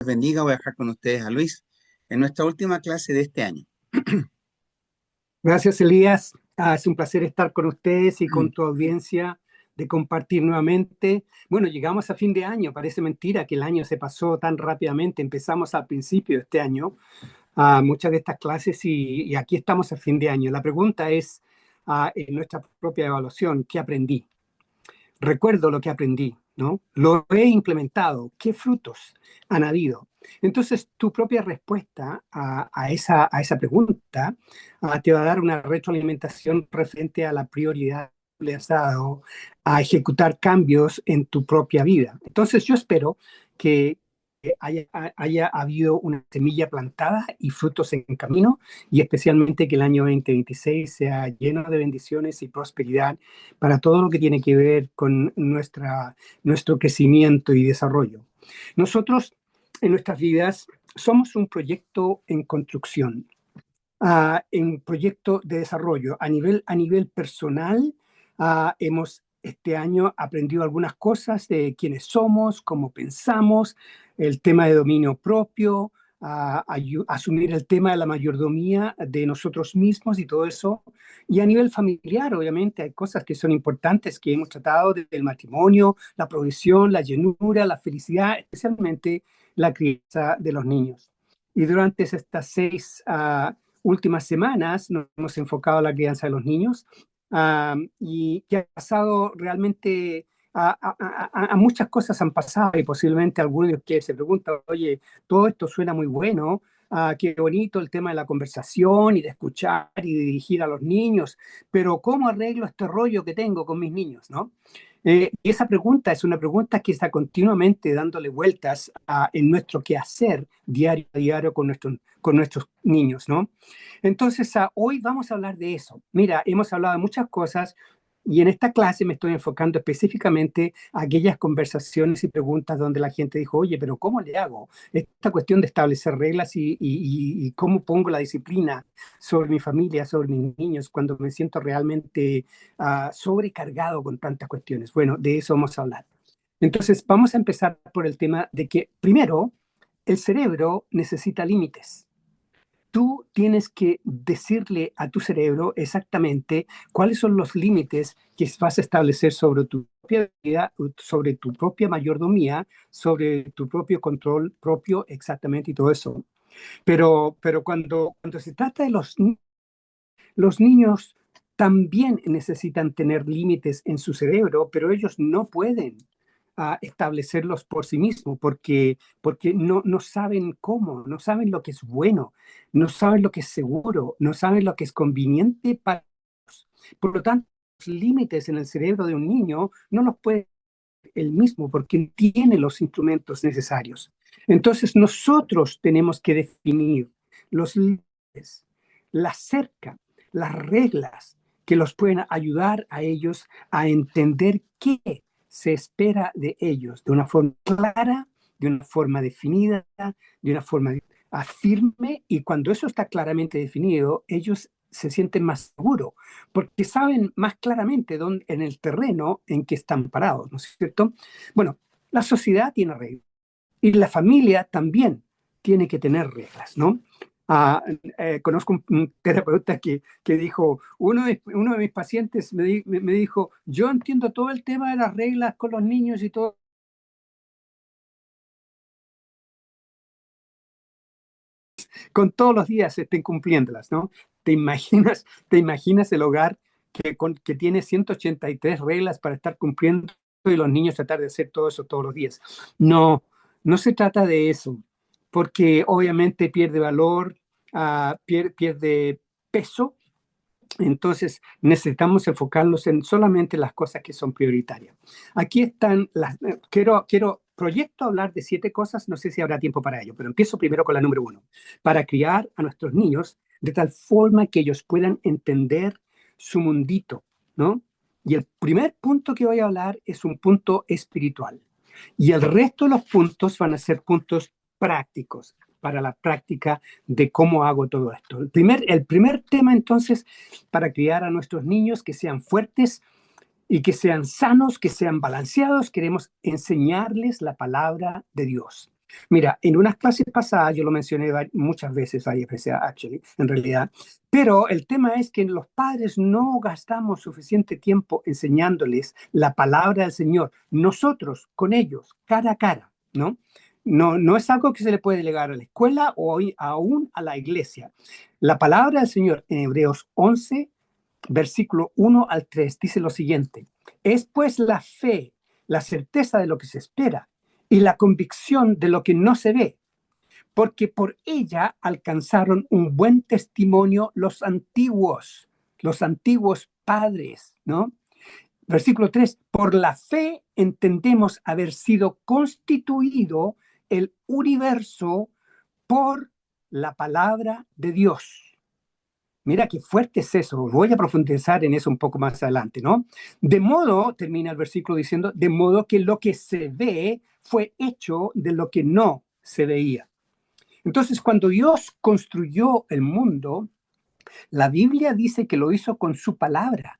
Bendiga, voy a dejar con ustedes a Luis en nuestra última clase de este año. Gracias, Elías. Es un placer estar con ustedes y con tu audiencia de compartir nuevamente. Bueno, llegamos a fin de año. Parece mentira que el año se pasó tan rápidamente. Empezamos al principio de este año muchas de estas clases y aquí estamos a fin de año. La pregunta es, en nuestra propia evaluación, ¿qué aprendí? Recuerdo lo que aprendí, ¿no? Lo he implementado. ¿Qué frutos han habido? Entonces, tu propia respuesta a esa pregunta te va a dar una retroalimentación referente a la prioridad que le has dado a ejecutar cambios en tu propia vida. Entonces, yo espero que haya habido una semilla plantada y frutos en camino, y especialmente que el año 2026 sea lleno de bendiciones y prosperidad para todo lo que tiene que ver con nuestro crecimiento y desarrollo. Nosotros, en nuestras vidas, somos un proyecto en construcción, en proyecto de desarrollo. A nivel personal, hemos este año aprendido algunas cosas de quiénes somos, cómo pensamos, el tema de dominio propio, asumir el tema de la mayordomía de nosotros mismos y todo eso. Y a nivel familiar, obviamente, hay cosas que son importantes que hemos tratado del matrimonio, la provisión, la llenura, la felicidad, especialmente la crianza de los niños. Y durante estas 6 últimas semanas nos hemos enfocado en la crianza de los niños, y que ha pasado realmente, a muchas cosas han pasado y posiblemente algunos de ustedes se preguntan, oye, todo esto suena muy bueno, qué bonito el tema de la conversación y de escuchar y de dirigir a los niños, pero ¿cómo arreglo este rollo que tengo con mis niños, no? Y esa pregunta es una pregunta que está continuamente dándole vueltas en nuestro quehacer diario a diario con nuestros niños, ¿no? Entonces, hoy vamos a hablar de eso. Mira, hemos hablado de muchas cosas y en esta clase me estoy enfocando específicamente a aquellas conversaciones y preguntas donde la gente dijo, oye, pero ¿cómo le hago? Esta cuestión de establecer reglas y cómo pongo la disciplina sobre mi familia, sobre mis niños, cuando me siento realmente sobrecargado con tantas cuestiones. Bueno, de eso vamos a hablar. Entonces, vamos a empezar por el tema de que, primero, el cerebro necesita límites. Tú tienes que decirle a tu cerebro exactamente cuáles son los límites que vas a establecer sobre tu propia vida, sobre tu propia mayordomía, sobre tu propio control propio, exactamente, y todo eso. Pero cuando se trata de los niños también necesitan tener límites en su cerebro, pero ellos no pueden establecerlos por sí mismos porque no saben cómo, no saben lo que es bueno, no saben lo que es seguro, no saben lo que es conveniente para ellos. Por lo tanto, los límites en el cerebro de un niño no los puede él mismo porque tiene los instrumentos necesarios. Entonces, nosotros tenemos que definir los límites, la cerca, las reglas que los pueden ayudar a ellos a entender qué se espera de ellos de una forma clara, de una forma definida, de una forma firme, y cuando eso está claramente definido, ellos se sienten más seguros, porque saben más claramente dónde, en el terreno en que están parados, ¿no es cierto? Bueno, la sociedad tiene reglas y la familia también tiene que tener reglas, ¿no? Conozco un terapeuta que dijo, uno de mis pacientes me dijo, yo entiendo todo el tema de las reglas con los niños y todo, con todos los días estén cumpliéndolas, ¿no? ¿Te imaginas el hogar que tiene 183 reglas para estar cumpliendo y los niños tratar de hacer todo eso todos los días? No, no se trata de eso, porque obviamente pierde valor, pierde peso. Entonces necesitamos enfocarnos en solamente las cosas que son prioritarias. Aquí están quiero proyecto hablar de 7 cosas, no sé si habrá tiempo para ello, pero empiezo primero con la número 1, para criar a nuestros niños de tal forma que ellos puedan entender su mundito, ¿no? Y el primer punto que voy a hablar es un punto espiritual. Y el resto de los puntos van a ser puntos prácticos, para la práctica de cómo hago todo esto. El primer tema, entonces, para criar a nuestros niños que sean fuertes y que sean sanos, que sean balanceados, queremos enseñarles la palabra de Dios. Mira, en unas clases pasadas, yo lo mencioné muchas veces, varias veces, actually, en realidad, pero el tema es que los padres no gastamos suficiente tiempo enseñándoles la palabra del Señor, nosotros con ellos, cara a cara, ¿no? No, no es algo que se le puede delegar a la escuela o aún a la iglesia. La palabra del Señor en Hebreos 11, versículo 1 al 3, dice lo siguiente: es pues la fe, la certeza de lo que se espera y la convicción de lo que no se ve, porque por ella alcanzaron un buen testimonio los antiguos padres, ¿no? Versículo 3, por la fe entendemos haber sido constituido el universo por la palabra de Dios. Mira qué fuerte es eso. Voy a profundizar en eso un poco más adelante, ¿no? De modo, termina el versículo diciendo, de modo que lo que se ve fue hecho de lo que no se veía. Entonces, cuando Dios construyó el mundo, la Biblia dice que lo hizo con su palabra,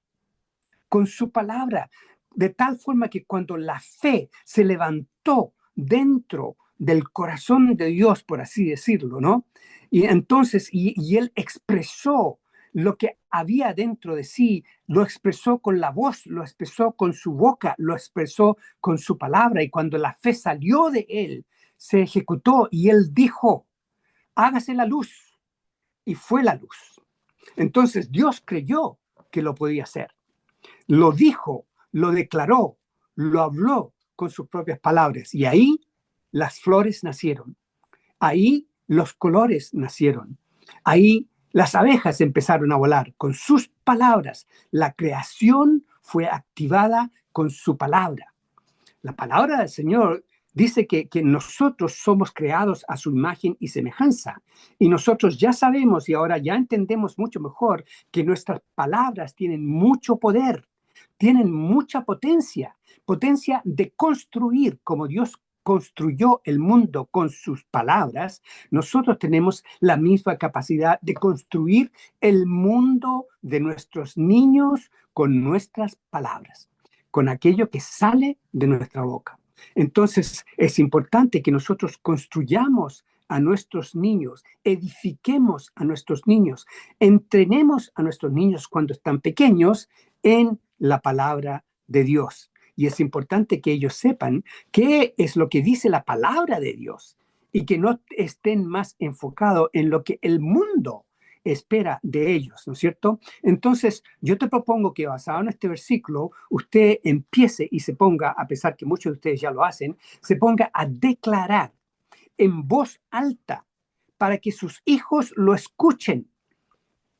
de tal forma que cuando la fe se levantó dentro del corazón de Dios, por así decirlo, ¿no? Y entonces, y él expresó lo que había dentro de sí, lo expresó con la voz, lo expresó con su boca, lo expresó con su palabra, y cuando la fe salió de él, se ejecutó y él dijo, hágase la luz, y fue la luz. Entonces Dios creyó que lo podía hacer. Lo dijo, lo declaró, lo habló con sus propias palabras. Y ahí las flores nacieron. Ahí los colores nacieron. Ahí las abejas empezaron a volar con sus palabras. La creación fue activada con su palabra. La palabra del Señor dice que nosotros somos creados a su imagen y semejanza. Y nosotros ya sabemos y ahora ya entendemos mucho mejor que nuestras palabras tienen mucho poder, tienen mucha potencia, potencia de construir como Dios construyó el mundo con sus palabras. Nosotros tenemos la misma capacidad de construir el mundo de nuestros niños con nuestras palabras, con aquello que sale de nuestra boca. Entonces, es importante que nosotros construyamos a nuestros niños, edifiquemos a nuestros niños, entrenemos a nuestros niños cuando están pequeños en la palabra de Dios. Y es importante que ellos sepan qué es lo que dice la palabra de Dios y que no estén más enfocados en lo que el mundo espera de ellos, ¿no es cierto? Entonces, yo te propongo que basado en este versículo, usted empiece y se ponga, a pesar que muchos de ustedes ya lo hacen, se ponga a declarar en voz alta para que sus hijos lo escuchen.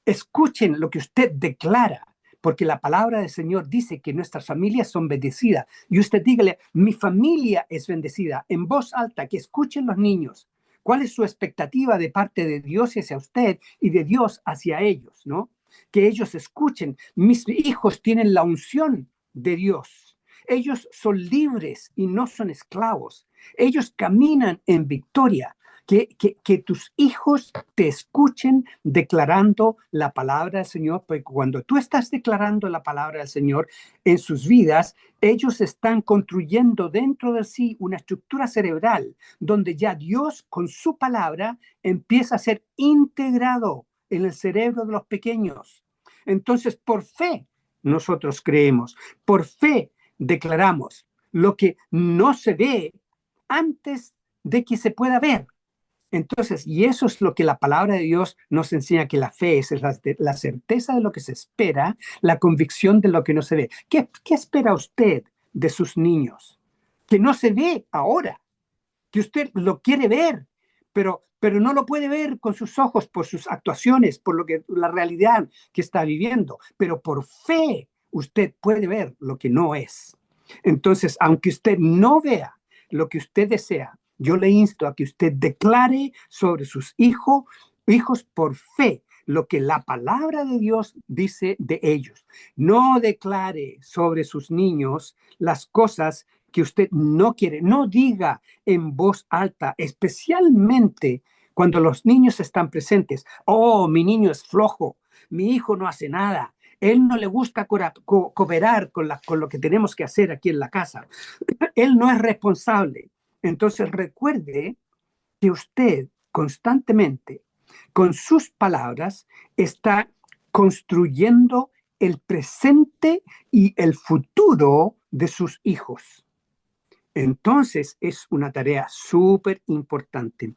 Escuchen lo que usted declara, porque la palabra del Señor dice que nuestras familias son bendecidas. Y usted dígale, mi familia es bendecida, en voz alta, que escuchen los niños. ¿Cuál es su expectativa de parte de Dios hacia usted y de Dios hacia ellos, ¿no? Que ellos escuchen, mis hijos tienen la unción de Dios. Ellos son libres y no son esclavos. Ellos caminan en victoria. Que tus hijos te escuchen declarando la palabra del Señor, porque cuando tú estás declarando la palabra del Señor en sus vidas, ellos están construyendo dentro de sí una estructura cerebral donde ya Dios con su palabra empieza a ser integrado en el cerebro de los pequeños. Entonces, por fe, nosotros creemos, por fe declaramos lo que no se ve antes de que se pueda ver. Entonces, y eso es lo que la palabra de Dios nos enseña, que la fe es la certeza de lo que se espera, la convicción de lo que no se ve. ¿Qué espera usted de sus niños? Que no se ve ahora, que usted lo quiere ver, pero no lo puede ver con sus ojos por sus actuaciones, por la realidad que está viviendo, pero por fe usted puede ver lo que no es. Entonces, aunque usted no vea lo que usted desea, yo le insto a que usted declare sobre sus hijos por fe lo que la palabra de Dios dice de ellos. No declare sobre sus niños las cosas que usted no quiere. No diga en voz alta, especialmente cuando los niños están presentes. Oh, mi niño es flojo, mi hijo no hace nada. Él no le gusta cooperar con lo que tenemos que hacer aquí en la casa. Él no es responsable. Entonces recuerde que usted constantemente, con sus palabras, está construyendo el presente y el futuro de sus hijos. Entonces es una tarea súper importante.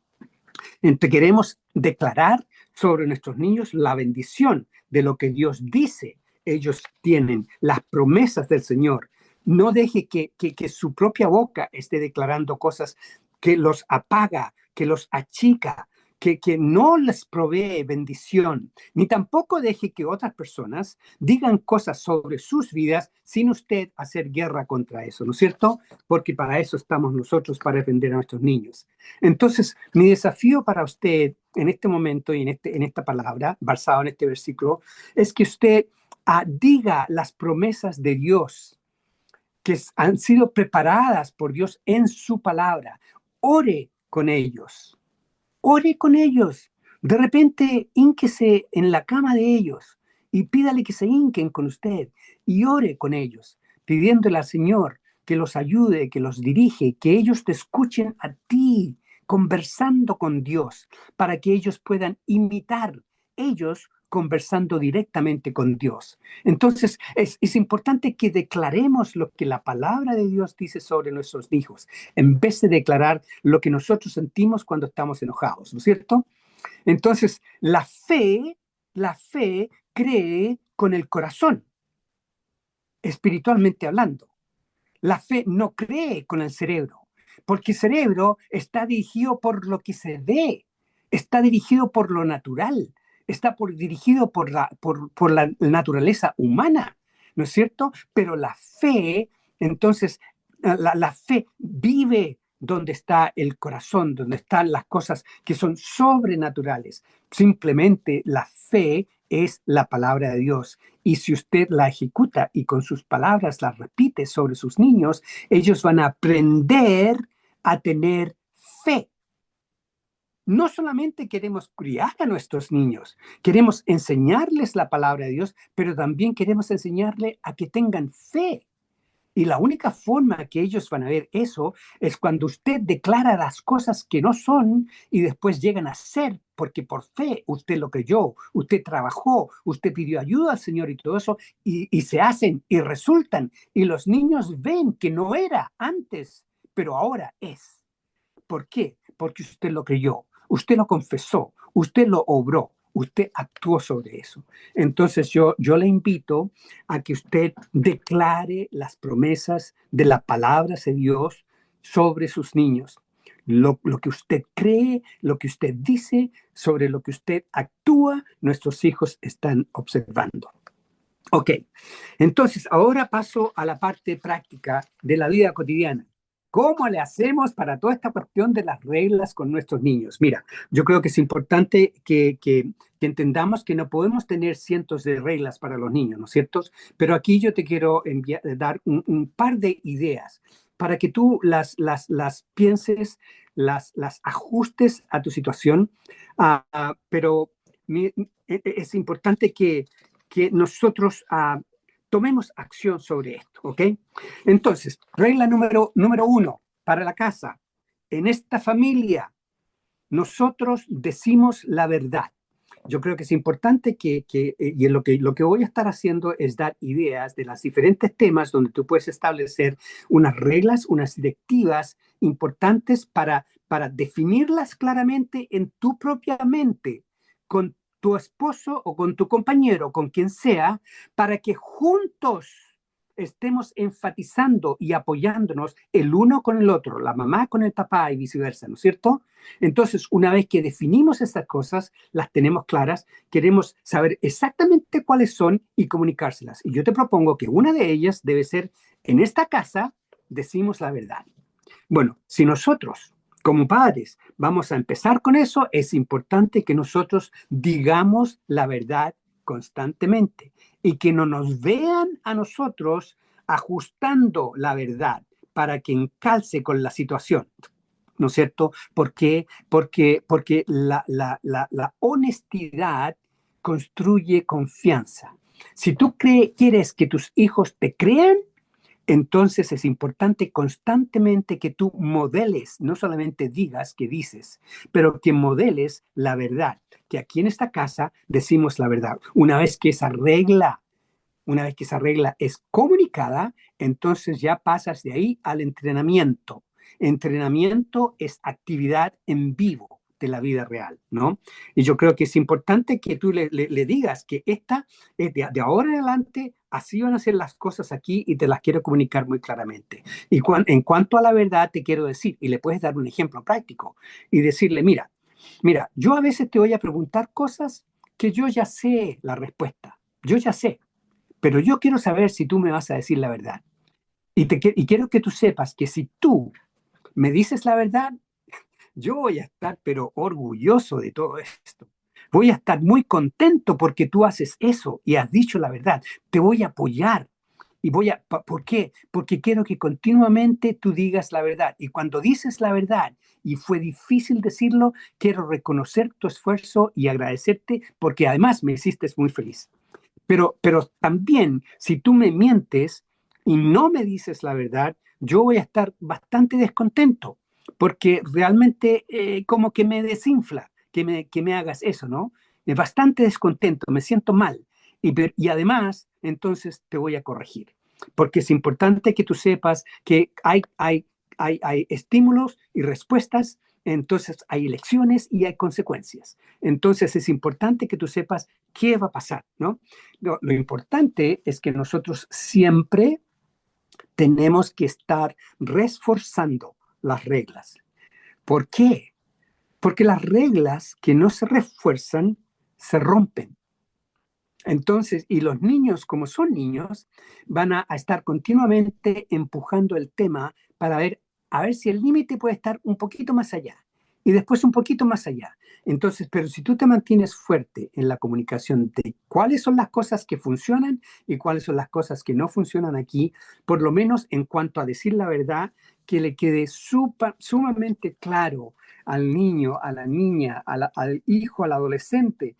Entonces queremos declarar sobre nuestros niños la bendición de lo que Dios dice. Ellos tienen las promesas del Señor. No deje que su propia boca esté declarando cosas que los apaga, que los achica, que no les provee bendición, ni tampoco deje que otras personas digan cosas sobre sus vidas sin usted hacer guerra contra eso, ¿no es cierto? Porque para eso estamos nosotros, para defender a nuestros niños. Entonces, mi desafío para usted en este momento y en esta palabra, basado en este versículo, es que usted diga las promesas de Dios que han sido preparadas por Dios en su palabra. Ore con ellos. Ore con ellos. De repente, hínquese en la cama de ellos y pídale que se hinquen con usted y ore con ellos, pidiéndole al Señor que los ayude, que los dirige, que ellos te escuchen a ti, conversando con Dios, para que ellos puedan imitar ellos conversando directamente con Dios. Entonces, es importante que declaremos lo que la palabra de Dios dice sobre nuestros hijos, en vez de declarar lo que nosotros sentimos cuando estamos enojados, ¿no es cierto? Entonces, la fe cree con el corazón, espiritualmente hablando. La fe no cree con el cerebro, porque el cerebro está dirigido por lo que se ve, está dirigido por lo natural, dirigido por la naturaleza humana, ¿no es cierto? Pero la fe, entonces, la fe vive donde está el corazón, donde están las cosas que son sobrenaturales. Simplemente la fe es la palabra de Dios. Y si usted la ejecuta y con sus palabras la repite sobre sus niños, ellos van a aprender a tener fe. No solamente queremos criar a nuestros niños, queremos enseñarles la palabra de Dios, pero también queremos enseñarles a que tengan fe. Y la única forma que ellos van a ver eso es cuando usted declara las cosas que no son y después llegan a ser, porque por fe usted lo creyó, usted trabajó, usted pidió ayuda al Señor y todo eso, y se hacen y resultan. Y los niños ven que no era antes, pero ahora es. ¿Por qué? Porque usted lo creyó, usted lo confesó, usted lo obró, usted actuó sobre eso. Entonces yo le invito a que usted declare las promesas de las palabras de Dios sobre sus niños. Lo que usted cree, lo que usted dice, sobre lo que usted actúa, nuestros hijos están observando. Ok, entonces ahora paso a la parte práctica de la vida cotidiana. ¿Cómo le hacemos para toda esta cuestión de las reglas con nuestros niños? Mira, yo creo que es importante que entendamos que no podemos tener cientos de reglas para los niños, ¿no es cierto? Pero aquí yo te quiero dar un par de ideas para que tú las pienses, las ajustes a tu situación. Pero es importante que nosotros tomemos acción sobre esto, ¿ok? Entonces, regla número 1 para la casa. En esta familia, nosotros decimos la verdad. Yo creo que es importante y lo que voy a estar haciendo es dar ideas de los diferentes temas donde tú puedes establecer unas reglas, unas directivas importantes para definirlas claramente en tu propia mente, con tu esposo o con tu compañero, con quien sea, para que juntos estemos enfatizando y apoyándonos el uno con el otro, la mamá con el papá y viceversa, ¿no es cierto? Entonces, una vez que definimos estas cosas, las tenemos claras, queremos saber exactamente cuáles son y comunicárselas. Y yo te propongo que una de ellas debe ser, en esta casa, decimos la verdad. Bueno, si nosotros, como padres, vamos a empezar con eso, es importante que nosotros digamos la verdad constantemente y que no nos vean a nosotros ajustando la verdad para que encalce con la situación. ¿No es cierto? ¿Por qué? Porque la honestidad construye confianza. Si tú quieres que tus hijos te crean, Entonces es importante constantemente que tú modeles, no solamente digas que dices, pero que modeles la verdad, que aquí en esta casa decimos la verdad. Una vez que esa regla es comunicada, entonces ya pasas de ahí al entrenamiento. Entrenamiento es actividad en vivo de la vida real, ¿no? Y yo creo que es importante que tú le digas que esta, de ahora en adelante, así van a ser las cosas aquí y te las quiero comunicar muy claramente. Y en cuanto a la verdad, te quiero decir, y le puedes dar un ejemplo práctico y decirle, mira, yo a veces te voy a preguntar cosas que yo ya sé la respuesta, yo ya sé, pero yo quiero saber si tú me vas a decir la verdad. Y quiero que tú sepas que si tú me dices la verdad, yo voy a estar pero orgulloso de todo esto. Voy a estar muy contento porque tú haces eso y has dicho la verdad. Te voy a apoyar. ¿Por qué? Porque quiero que continuamente tú digas la verdad. Y cuando dices la verdad y fue difícil decirlo, quiero reconocer tu esfuerzo y agradecerte porque además me hiciste muy feliz. Pero también, si tú me mientes y no me dices la verdad, yo voy a estar bastante descontento, porque realmente como que me desinfla que me hagas eso, ¿no? Bastante descontento, me siento mal. Y además, entonces te voy a corregir, porque es importante que tú sepas que hay estímulos y respuestas, entonces hay elecciones y hay consecuencias. Entonces es importante que tú sepas qué va a pasar, ¿no? Lo importante es que nosotros siempre tenemos que estar reforzando las reglas. ¿Por qué? Porque las reglas que no se refuerzan se rompen. Entonces, y los niños, como son niños, van a estar continuamente empujando el tema para ver, a ver si el límite puede estar un poquito más allá y después un poquito más allá. Entonces, pero si tú te mantienes fuerte en la comunicación de cuáles son las cosas que funcionan y cuáles son las cosas que no funcionan aquí, por lo menos en cuanto a decir la verdad, que le quede sumamente claro al niño, a la niña, al hijo, al adolescente,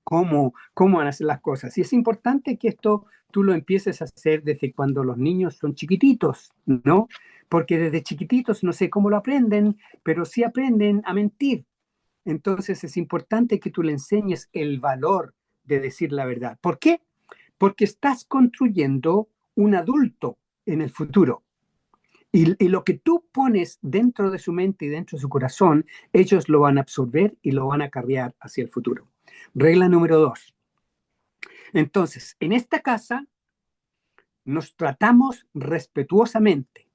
cómo van a ser las cosas. Y es importante que esto tú lo empieces a hacer desde cuando los niños son chiquititos, ¿no? Porque desde chiquititos no sé cómo lo aprenden, pero sí aprenden a mentir. Entonces es importante que tú le enseñes el valor de decir la verdad. ¿Por qué? Porque estás construyendo un adulto en el futuro. Y lo que tú pones dentro de su mente y dentro de su corazón, ellos lo van a absorber y lo van a cargar hacia el futuro. Regla número 2. Entonces, en esta casa nos tratamos respetuosamente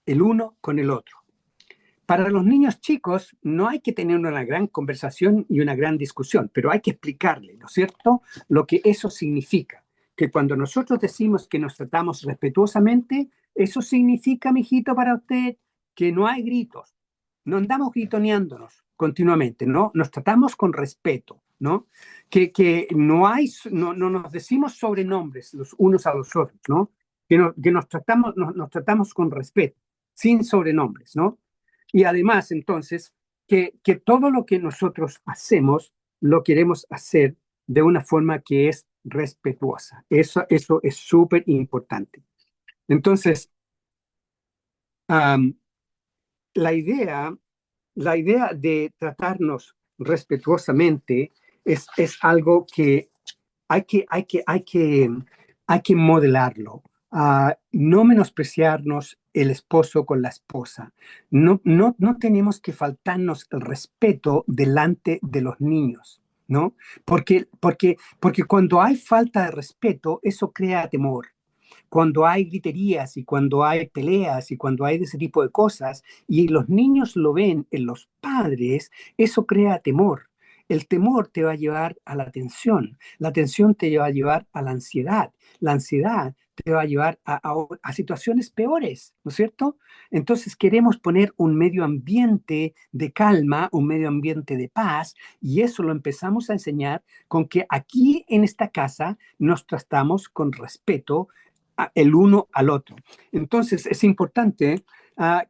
el uno con el otro. Para los niños chicos no hay que tener una gran conversación y una gran discusión, pero hay que explicarle, ¿no es cierto?, lo que eso significa. Que cuando nosotros decimos que nos tratamos respetuosamente, eso significa, mijito, para usted, que no hay gritos, no andamos gritoneándonos continuamente, ¿no? Nos tratamos con respeto, ¿no? Que no nos decimos sobrenombres los unos a los otros, ¿no? Que nos tratamos con respeto, sin sobrenombres, ¿no? Y además, entonces, que todo lo que nosotros hacemos lo queremos hacer de una forma que es respetuosa. Eso es súper importante. Entonces, um, la idea, la idea de tratarnos respetuosamente es algo que hay que, hay que, hay que, hay que modelarlo. No menospreciarnos el esposo con la esposa. No tenemos que faltarnos el respeto delante de los niños, ¿no? Porque cuando hay falta de respeto, eso crea temor. Cuando hay griterías y cuando hay peleas y cuando hay ese tipo de cosas y los niños lo ven en los padres, eso crea temor. El temor te va a llevar a la tensión te va a llevar a la ansiedad te va a llevar a situaciones peores, ¿no es cierto? Entonces queremos poner un medio ambiente de calma, un medio ambiente de paz, y eso lo empezamos a enseñar con que aquí en esta casa nos tratamos con respeto el uno al otro. Entonces es importante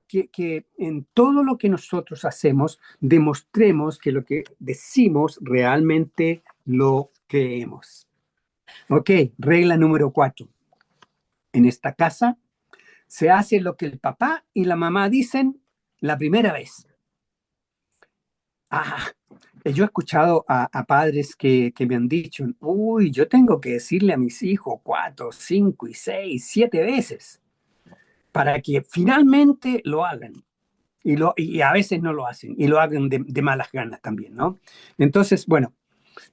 que en todo lo que nosotros hacemos demostremos que lo que decimos realmente lo creemos. Ok, regla número 4. En esta casa se hace lo que el papá y la mamá dicen la primera vez. Ah, yo he escuchado a padres que me han dicho, uy, yo tengo que decirle a mis hijos 4, 5 y 6, 7 veces para que finalmente lo hagan. Y a veces no lo hacen, y lo hagan de malas ganas también, ¿no? Entonces, bueno,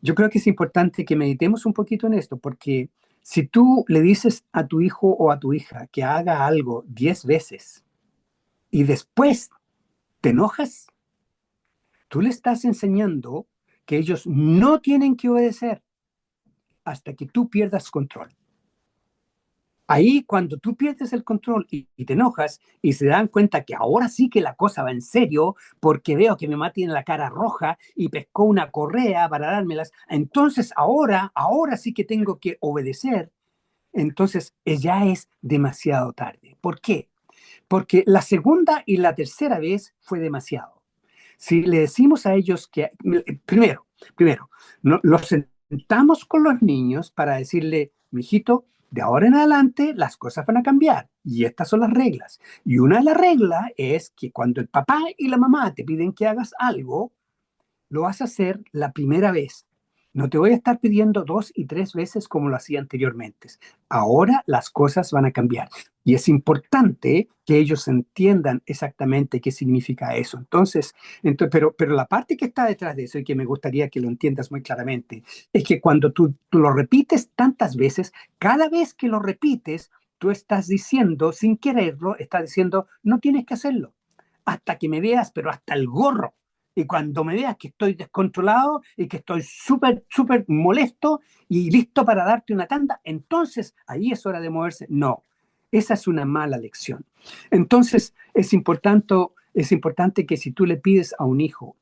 yo creo que es importante que meditemos un poquito en esto, porque si tú le dices a tu hijo o a tu hija que haga algo 10 veces y después te enojas, tú le estás enseñando que ellos no tienen que obedecer hasta que tú pierdas control. Ahí cuando tú pierdes el control y te enojas y se dan cuenta que ahora sí que la cosa va en serio porque veo que mi mamá tiene la cara roja y pescó una correa para dármelas, entonces ahora sí que tengo que obedecer, entonces ya es demasiado tarde. ¿Por qué? Porque la segunda y la tercera vez fue demasiado. Si le decimos a ellos que, primero, no, los sentamos con los niños para decirle, mijito, de ahora en adelante las cosas van a cambiar y estas son las reglas. Y una de las reglas es que cuando el papá y la mamá te piden que hagas algo, lo vas a hacer la primera vez. No te voy a estar pidiendo 2 y 3 veces como lo hacía anteriormente. Ahora las cosas van a cambiar. Y es importante que ellos entiendan exactamente qué significa eso. Pero la parte que está detrás de eso y que me gustaría que lo entiendas muy claramente es que cuando tú lo repites tantas veces, cada vez que lo repites, tú estás diciendo, sin quererlo, estás diciendo, no tienes que hacerlo. Hasta que me veas, pero hasta el gorro. Y cuando me veas que estoy descontrolado y que estoy súper molesto y listo para darte una tanda, entonces ahí es hora de moverse. No, esa es una mala lección. Entonces es importante que si tú le pides a un hijo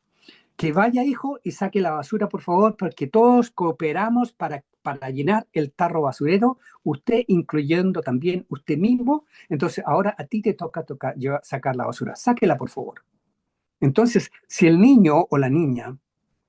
que vaya, hijo, y saque la basura, por favor, porque todos cooperamos para llenar el tarro basurero, usted incluyendo también usted mismo. Entonces ahora a ti te toca sacar la basura. Sáquela, por favor. Entonces, si el niño o la niña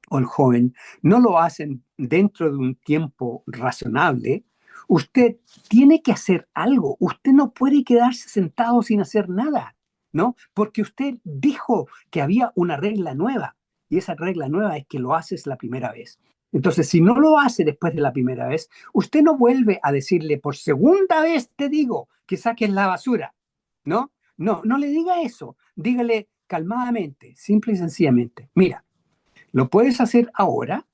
o el joven no lo hacen dentro de un tiempo razonable, usted tiene que hacer algo. Usted no puede quedarse sentado sin hacer nada, ¿no? Porque usted dijo que había una regla nueva y esa regla nueva es que lo haces la primera vez. Entonces, si no lo hace después de la primera vez, usted no vuelve a decirle por segunda vez te digo que saques la basura, ¿no? No le diga eso. Dígale calmadamente, simple y sencillamente, mira, lo puedes hacer ahora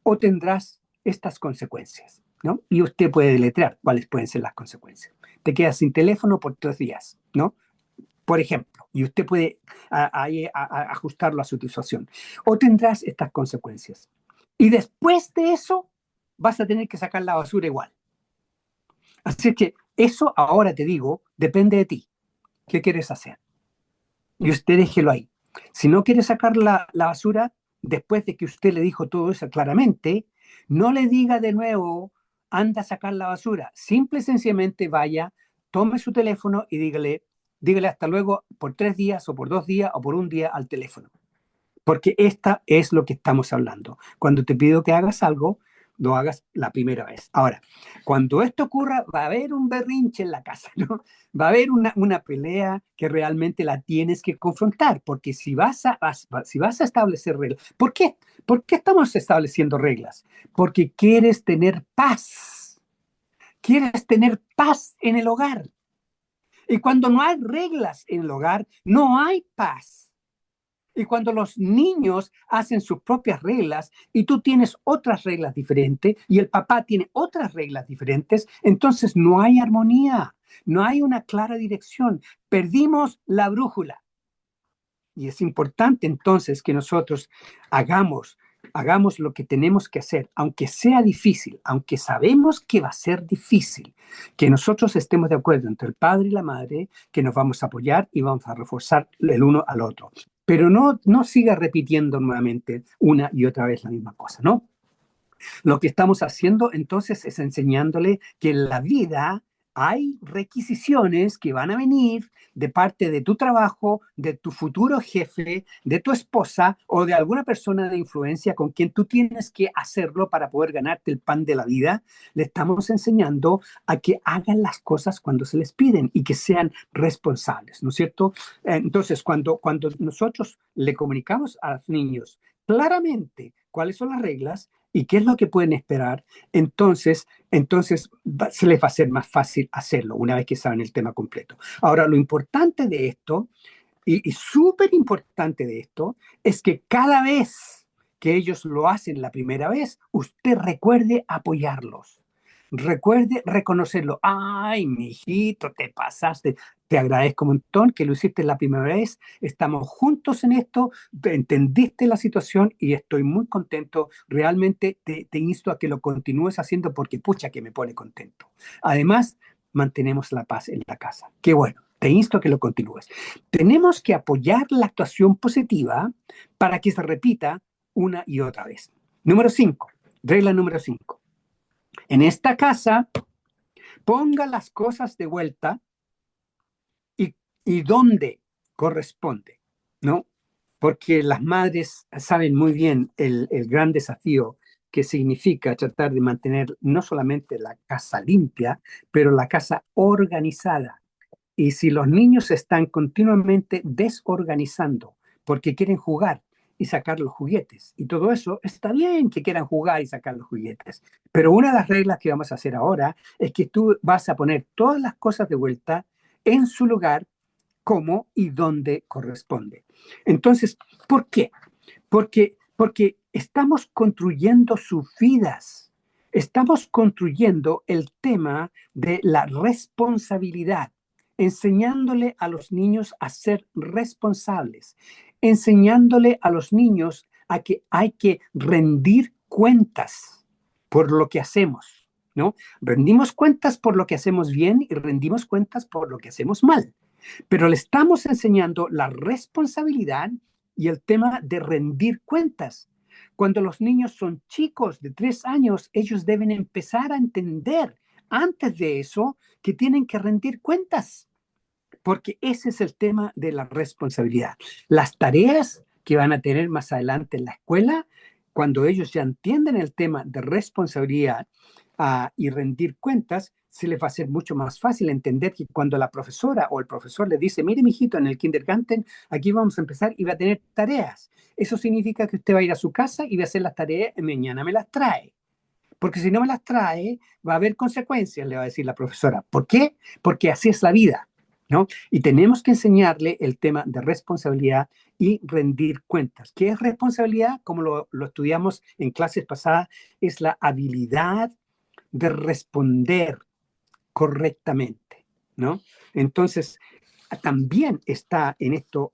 o tendrás estas consecuencias, ¿no? Y usted puede deletrear cuáles pueden ser las consecuencias. Te quedas sin teléfono por 3 días, ¿no? Por ejemplo, y usted puede ajustarlo a su situación. O tendrás estas consecuencias. Y después de eso, vas a tener que sacar la basura igual. Así que eso ahora te digo, depende de ti. ¿Qué quieres hacer? Y usted déjelo ahí. Si no quiere sacar la basura, después de que usted le dijo todo eso claramente, no le diga de nuevo, anda a sacar la basura. Simple y sencillamente vaya, tome su teléfono y dígale hasta luego por 3 días o por 2 días o por un día al teléfono. Porque esta es lo que estamos hablando. Cuando te pido que hagas algo, lo hagas la primera vez. Ahora, cuando esto ocurra, va a haber un berrinche en la casa, ¿no? Va a haber una pelea que realmente la tienes que confrontar, porque si vas a establecer reglas, ¿por qué? ¿Por qué estamos estableciendo reglas? Porque quieres tener paz. Quieres tener paz en el hogar. Y cuando no hay reglas en el hogar, no hay paz. Y cuando los niños hacen sus propias reglas y tú tienes otras reglas diferentes y el papá tiene otras reglas diferentes, entonces no hay armonía, no hay una clara dirección. Perdimos la brújula. Y es importante entonces que nosotros hagamos lo que tenemos que hacer, aunque sea difícil, aunque sabemos que va a ser difícil, que nosotros estemos de acuerdo entre el padre y la madre, que nos vamos a apoyar y vamos a reforzar el uno al otro. Pero no siga repitiendo nuevamente una y otra vez la misma cosa, ¿no? Lo que estamos haciendo entonces es enseñándole que en la vida hay requisiciones que van a venir de parte de tu trabajo, de tu futuro jefe, de tu esposa o de alguna persona de influencia con quien tú tienes que hacerlo para poder ganarte el pan de la vida. Le estamos enseñando a que hagan las cosas cuando se les piden y que sean responsables, ¿no es cierto? Entonces, cuando nosotros le comunicamos a los niños claramente cuáles son las reglas y qué es lo que pueden esperar, entonces se les va a ser más fácil hacerlo una vez que saben el tema completo. Ahora, lo importante de esto, y súper importante de esto, es que cada vez que ellos lo hacen la primera vez, usted recuerde apoyarlos. Recuerde reconocerlo. Ay, mijito, te pasaste. Te agradezco un montón que lo hiciste la primera vez. Estamos juntos en esto. Entendiste la situación y estoy muy contento. Realmente te insto a que lo continúes haciendo porque pucha que me pone contento. Además, mantenemos la paz en la casa. Qué bueno. Te insto a que lo continúes. Tenemos que apoyar la actuación positiva para que se repita una y otra vez. Número 5. Regla número 5. En esta casa, ponga las cosas de vuelta y donde corresponde, ¿no? Porque las madres saben muy bien el gran desafío que significa tratar de mantener no solamente la casa limpia, pero la casa organizada. Y si los niños están continuamente desorganizando porque quieren jugar y sacar los juguetes, y todo eso, está bien que quieran jugar y sacar los juguetes, pero una de las reglas que vamos a hacer ahora es que tú vas a poner todas las cosas de vuelta en su lugar, como y donde corresponde. Entonces, ¿por qué? Porque estamos construyendo sus vidas. Estamos construyendo el tema de la responsabilidad, enseñándole a los niños a ser responsables, enseñándole a los niños a que hay que rendir cuentas por lo que hacemos, ¿no? Rendimos cuentas por lo que hacemos bien y rendimos cuentas por lo que hacemos mal. Pero le estamos enseñando la responsabilidad y el tema de rendir cuentas. Cuando los niños son chicos de 3 años, ellos deben empezar a entender antes de eso que tienen que rendir cuentas, porque ese es el tema de la responsabilidad. Las tareas que van a tener más adelante en la escuela, cuando ellos ya entienden el tema de responsabilidad y rendir cuentas, se les va a hacer mucho más fácil entender que cuando la profesora o el profesor le dice, mire, mijito, en el kindergarten, aquí vamos a empezar y va a tener tareas. Eso significa que usted va a ir a su casa y va a hacer las tareas y mañana me las trae. Porque si no me las trae, va a haber consecuencias, le va a decir la profesora. ¿Por qué? Porque así es la vida, ¿no? Y tenemos que enseñarle el tema de responsabilidad y rendir cuentas. ¿Qué es responsabilidad? Como lo estudiamos en clases pasadas, es la habilidad de responder correctamente, ¿no? Entonces, también está en esto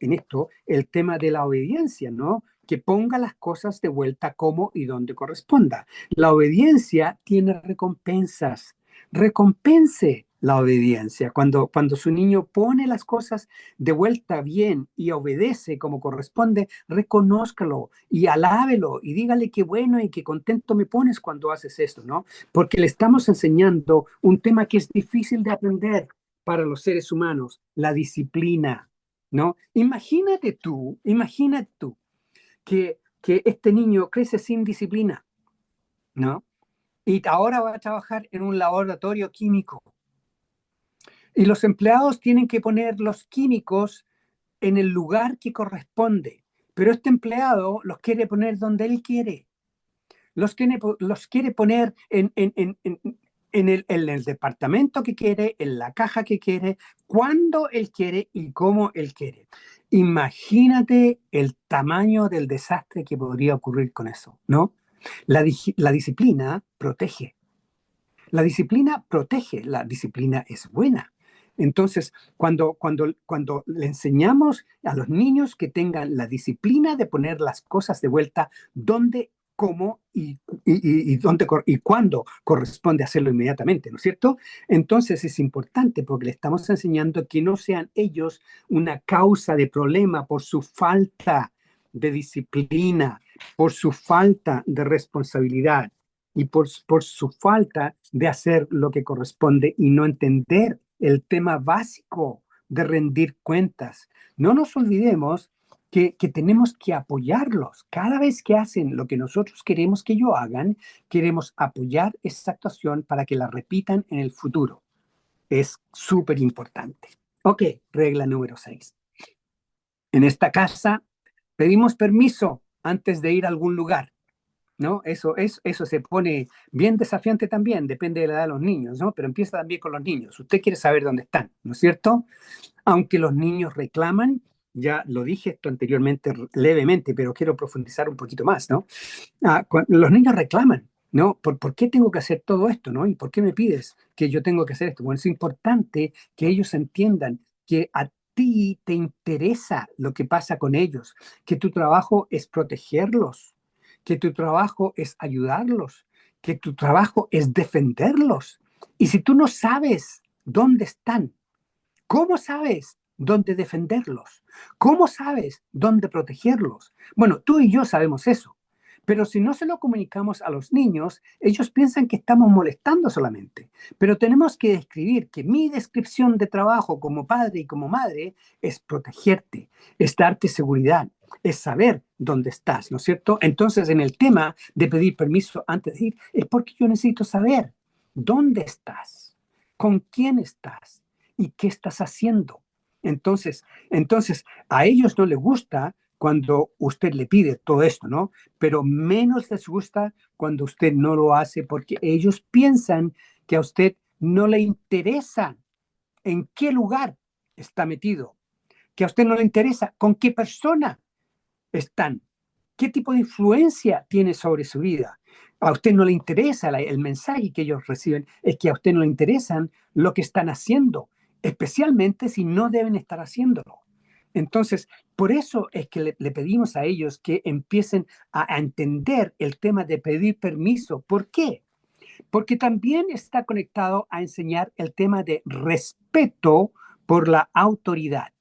el tema de la obediencia, ¿no? Que ponga las cosas de vuelta como y donde corresponda. La obediencia tiene recompensas. Recompense la obediencia. Cuando su niño pone las cosas de vuelta bien y obedece como corresponde, reconózcalo y alábelo y dígale qué bueno y qué contento me pones cuando haces esto, ¿no? Porque le estamos enseñando un tema que es difícil de aprender para los seres humanos, la disciplina, ¿no? Imagínate tú que este niño crece sin disciplina, ¿no? Y ahora va a trabajar en un laboratorio químico. Y los empleados tienen que poner los químicos en el lugar que corresponde. Pero este empleado los quiere poner donde él quiere. Los quiere poner en el departamento que quiere, en la caja que quiere, cuando él quiere y cómo él quiere. Imagínate el tamaño del desastre que podría ocurrir con eso, ¿no? La disciplina protege. La disciplina protege, la disciplina es buena. Entonces, cuando le enseñamos a los niños que tengan la disciplina de poner las cosas de vuelta donde, cómo y cuándo corresponde hacerlo inmediatamente, ¿no es cierto? Entonces es importante porque le estamos enseñando que no sean ellos una causa de problema por su falta de disciplina, por su falta de responsabilidad. y por su falta de hacer lo que corresponde y no entender el tema básico de rendir cuentas. No nos olvidemos que tenemos que apoyarlos. Cada vez que hacen lo que nosotros queremos que ellos hagan, queremos apoyar esa actuación para que la repitan en el futuro. Es súper importante. Ok, regla número 6. En esta casa pedimos permiso antes de ir a algún lugar, ¿no? Eso se pone bien desafiante también, depende de la edad de los niños, ¿no? Pero empieza también con los niños. Usted quiere saber dónde están, ¿no es cierto? Aunque los niños reclaman, ya lo dije esto anteriormente levemente, pero quiero profundizar un poquito más, ¿no? Los niños reclaman, ¿no? ¿Por qué tengo que hacer todo esto, ¿no? ¿Y por qué me pides que yo tengo que hacer esto? Bueno, es importante que ellos entiendan que a ti te interesa lo que pasa con ellos, que tu trabajo es protegerlos, que tu trabajo es ayudarlos, que tu trabajo es defenderlos. Y si tú no sabes dónde están, ¿cómo sabes dónde defenderlos? ¿Cómo sabes dónde protegerlos? Bueno, tú y yo sabemos eso, pero si no se lo comunicamos a los niños, ellos piensan que estamos molestando solamente. Pero tenemos que describir que mi descripción de trabajo como padre y como madre es protegerte, es darte seguridad, es saber dónde estás, ¿no es cierto? Entonces, en el tema de pedir permiso antes de ir, es porque yo necesito saber dónde estás, con quién estás y qué estás haciendo. Entonces, a ellos no les gusta cuando usted le pide todo esto, ¿no? Pero menos les gusta cuando usted no lo hace porque ellos piensan que a usted no le interesa en qué lugar está metido, que a usted no le interesa con qué persona están, qué tipo de influencia tiene sobre su vida. A usted no le interesa el mensaje que ellos reciben, es que a usted no le interesan lo que están haciendo, especialmente si no deben estar haciéndolo. Entonces, por eso es que le pedimos a ellos que empiecen a entender el tema de pedir permiso. ¿Por qué? Porque también está conectado a enseñar el tema de respeto por la autoridad.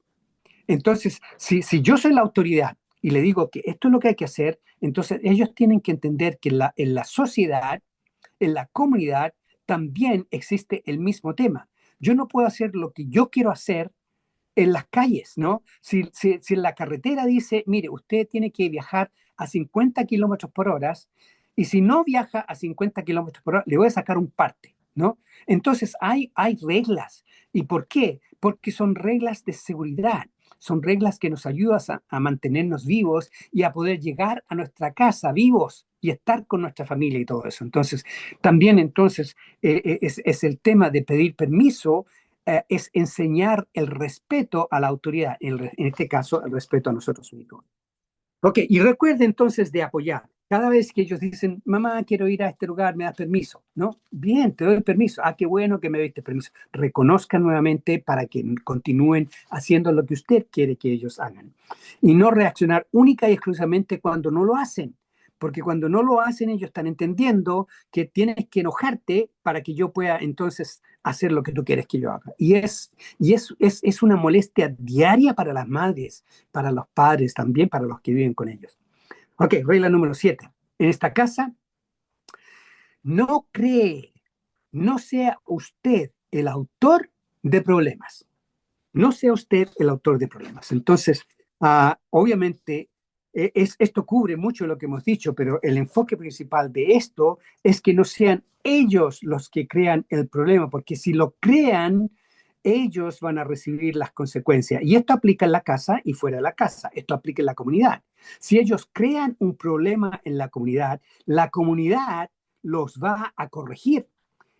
Entonces, si yo soy la autoridad y le digo que esto es lo que hay que hacer, entonces ellos tienen que entender que en la sociedad, en la comunidad, también existe el mismo tema. Yo no puedo hacer lo que yo quiero hacer en las calles, ¿no? Si en la carretera dice, mire, usted tiene que viajar a 50 kilómetros por hora y si no viaja a 50 kilómetros por hora, le voy a sacar un parte, ¿no? Entonces hay reglas. ¿Y por qué? Porque son reglas de seguridad. Son reglas que nos ayudan a mantenernos vivos y a poder llegar a nuestra casa vivos y estar con nuestra familia y todo eso. Entonces, también es el tema de pedir permiso, es enseñar el respeto a la autoridad, en este caso, el respeto a nosotros mismos. Ok, y recuerde entonces de apoyar. Cada vez que ellos dicen, mamá, quiero ir a este lugar, ¿me das permiso? ¿No? Bien, te doy permiso. Ah, qué bueno que me diste permiso. Reconozcan nuevamente para que continúen haciendo lo que usted quiere que ellos hagan. Y no reaccionar única y exclusivamente cuando no lo hacen. Porque cuando no lo hacen, ellos están entendiendo que tienes que enojarte para que yo pueda entonces hacer lo que tú quieres que yo haga. Y es una molestia diaria para las madres, para los padres también, para los que viven con ellos. Ok, regla número 7. En esta casa, no cree, no sea usted el autor de problemas. No sea usted el autor de problemas. Entonces, obviamente, esto cubre mucho lo que hemos dicho, pero el enfoque principal de esto es que no sean ellos los que crean el problema, porque si lo crean, ellos van a recibir las consecuencias. Y esto aplica en la casa y fuera de la casa. Esto aplica en la comunidad. Si ellos crean un problema en la comunidad los va a corregir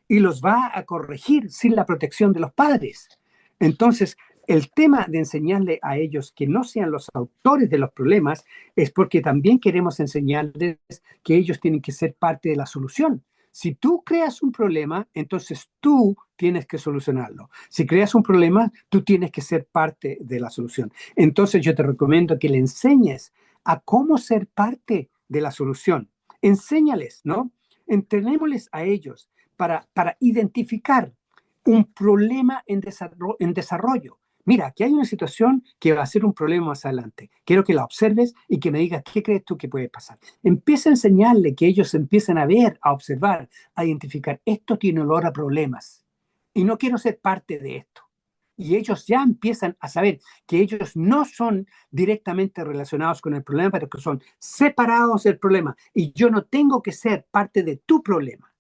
y los va a corregir sin la protección de los padres. Entonces, el tema de enseñarle a ellos que no sean los autores de los problemas es porque también queremos enseñarles que ellos tienen que ser parte de la solución. Si tú creas un problema, entonces tú tienes que solucionarlo. Si creas un problema, tú tienes que ser parte de la solución. Entonces yo te recomiendo que le enseñes a cómo ser parte de la solución. Enséñales, ¿no? Entrenémosles a ellos para identificar un problema en desarrollo, mira, aquí hay una situación que va a ser un problema más adelante. Quiero que la observes y que me digas qué crees tú que puede pasar. Empieza a enseñarle que ellos empiecen a ver, a observar, a identificar, esto tiene olor a problemas y no quiero ser parte de esto. Y ellos ya empiezan a saber que ellos no son directamente relacionados con el problema, pero que son separados del problema. Y yo no tengo que ser parte de tu problema.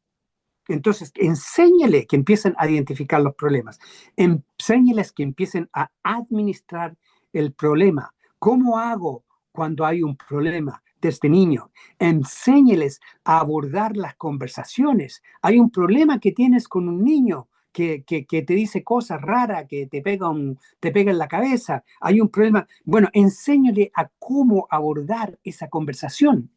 Entonces, enséñale que empiecen a identificar los problemas. Enséñales que empiecen a administrar el problema. ¿Cómo hago cuando hay un problema desde niño? Enséñales a abordar las conversaciones. Hay un problema que tienes con un niño que te dice cosas raras, que te pega en la cabeza. Hay un problema. Bueno, enséñale a cómo abordar esa conversación.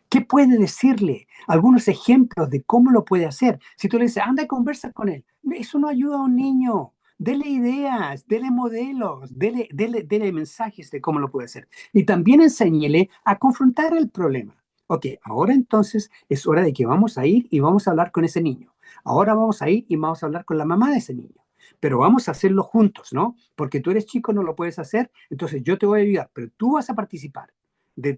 ¿Qué puede decirle? Algunos ejemplos de cómo lo puede hacer. Si tú le dices, anda y conversa con él, eso no ayuda a un niño. Dele ideas, dele modelos, dele mensajes de cómo lo puede hacer. Y también enséñele a confrontar el problema. Ok, ahora entonces es hora de que vamos a ir y vamos a hablar con ese niño. Ahora vamos a ir y vamos a hablar con la mamá de ese niño. Pero vamos a hacerlo juntos, ¿no? Porque tú eres chico, no lo puedes hacer, entonces yo te voy a ayudar, pero tú vas a participar de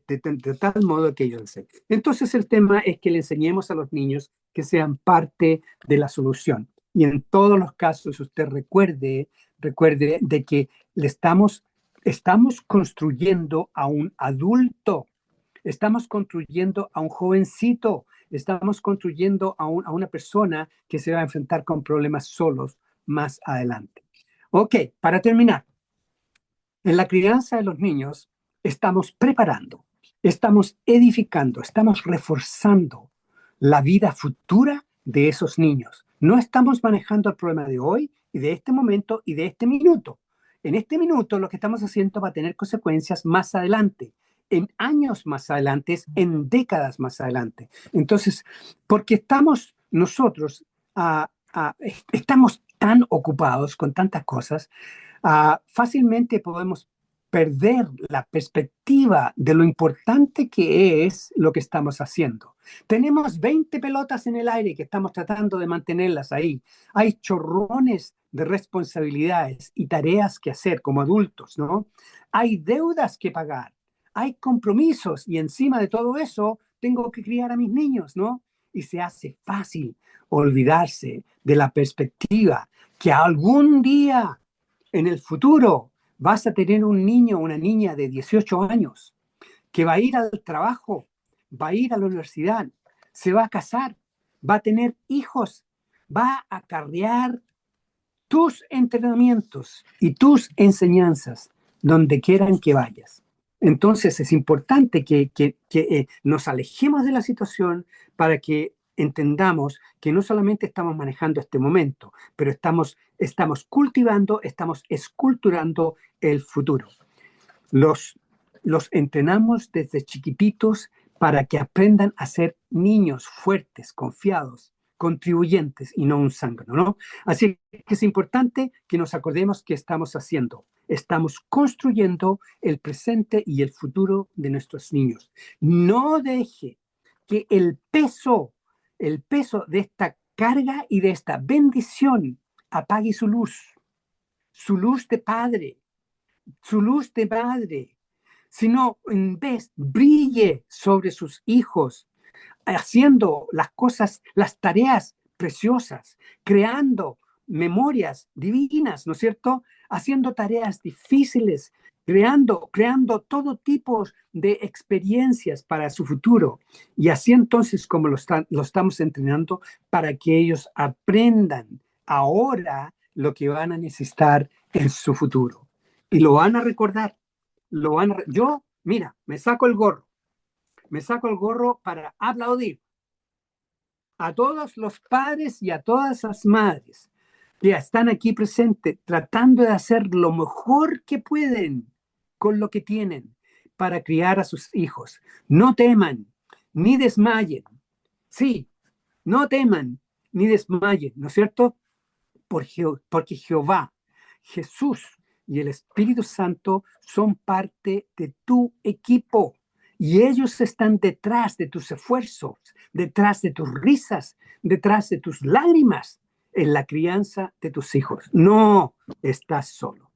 tal modo que ellos enseñen. Entonces el tema es que le enseñemos a los niños que sean parte de la solución. Y en todos los casos usted recuerde de que estamos construyendo a un adulto, estamos construyendo a un jovencito, estamos construyendo a una persona que se va a enfrentar con problemas solos más adelante. Ok, para terminar, en la crianza de los niños estamos preparando, estamos edificando, estamos reforzando la vida futura de esos niños. No estamos manejando el problema de hoy y de este momento y de este minuto. En este minuto lo que estamos haciendo va a tener consecuencias más adelante, en años más adelante, en décadas más adelante. Entonces, porque estamos nosotros, estamos tan ocupados con tantas cosas, fácilmente podemos perder la perspectiva de lo importante que es lo que estamos haciendo. Tenemos 20 pelotas en el aire que estamos tratando de mantenerlas ahí. Hay chorrones de responsabilidades y tareas que hacer como adultos, ¿no? Hay deudas que pagar, hay compromisos y encima de todo eso tengo que criar a mis niños, ¿no? Y se hace fácil olvidarse de la perspectiva que algún día en el futuro vas a tener un niño o una niña de 18 años que va a ir al trabajo, va a ir a la universidad, se va a casar, va a tener hijos, va a acarrear tus entrenamientos y tus enseñanzas donde quieran que vayas. Entonces es importante que nos alejemos de la situación para que entendamos que no solamente estamos manejando este momento, pero estamos cultivando, estamos esculturando el futuro. Los entrenamos desde chiquititos para que aprendan a ser niños fuertes, confiados, contribuyentes y no un zángano, ¿no? Así que es importante que nos acordemos qué estamos haciendo. Estamos construyendo el presente y el futuro de nuestros niños. No deje que el peso de esta carga y de esta bendición apague su luz de padre, su luz de madre, sino en vez brille sobre sus hijos, haciendo las cosas, las tareas preciosas, creando memorias divinas, ¿no es cierto? Haciendo tareas difíciles, creando todo tipo de experiencias para su futuro. Y así entonces como lo estamos entrenando para que ellos aprendan ahora lo que van a necesitar en su futuro. Y lo van a recordar. Yo, mira, me saco el gorro para aplaudir a todos los padres y a todas las madres que están aquí presentes tratando de hacer lo mejor que pueden con lo que tienen para criar a sus hijos. No teman ni desmayen. Sí, no teman ni desmayen, ¿no es cierto? Porque Jehová, Jesús y el Espíritu Santo son parte de tu equipo. Y ellos están detrás de tus esfuerzos, detrás de tus risas, detrás de tus lágrimas en la crianza de tus hijos. No estás solo.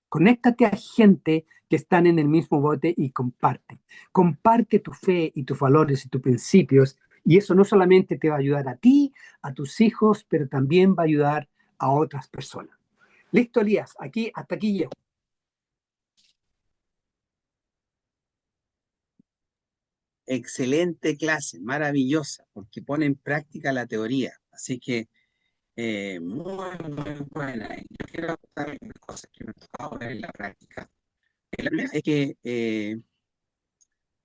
Conéctate a gente que están en el mismo bote y comparte. Comparte tu fe y tus valores y tus principios. Y eso no solamente te va a ayudar a ti, a tus hijos, pero también va a ayudar a otras personas. Listo, Elías. Hasta aquí llego. Excelente clase, maravillosa, porque pone en práctica la teoría. Así que muy buena. Y yo quiero contar algunas cosas que me han tocado ver en la práctica. La primera es que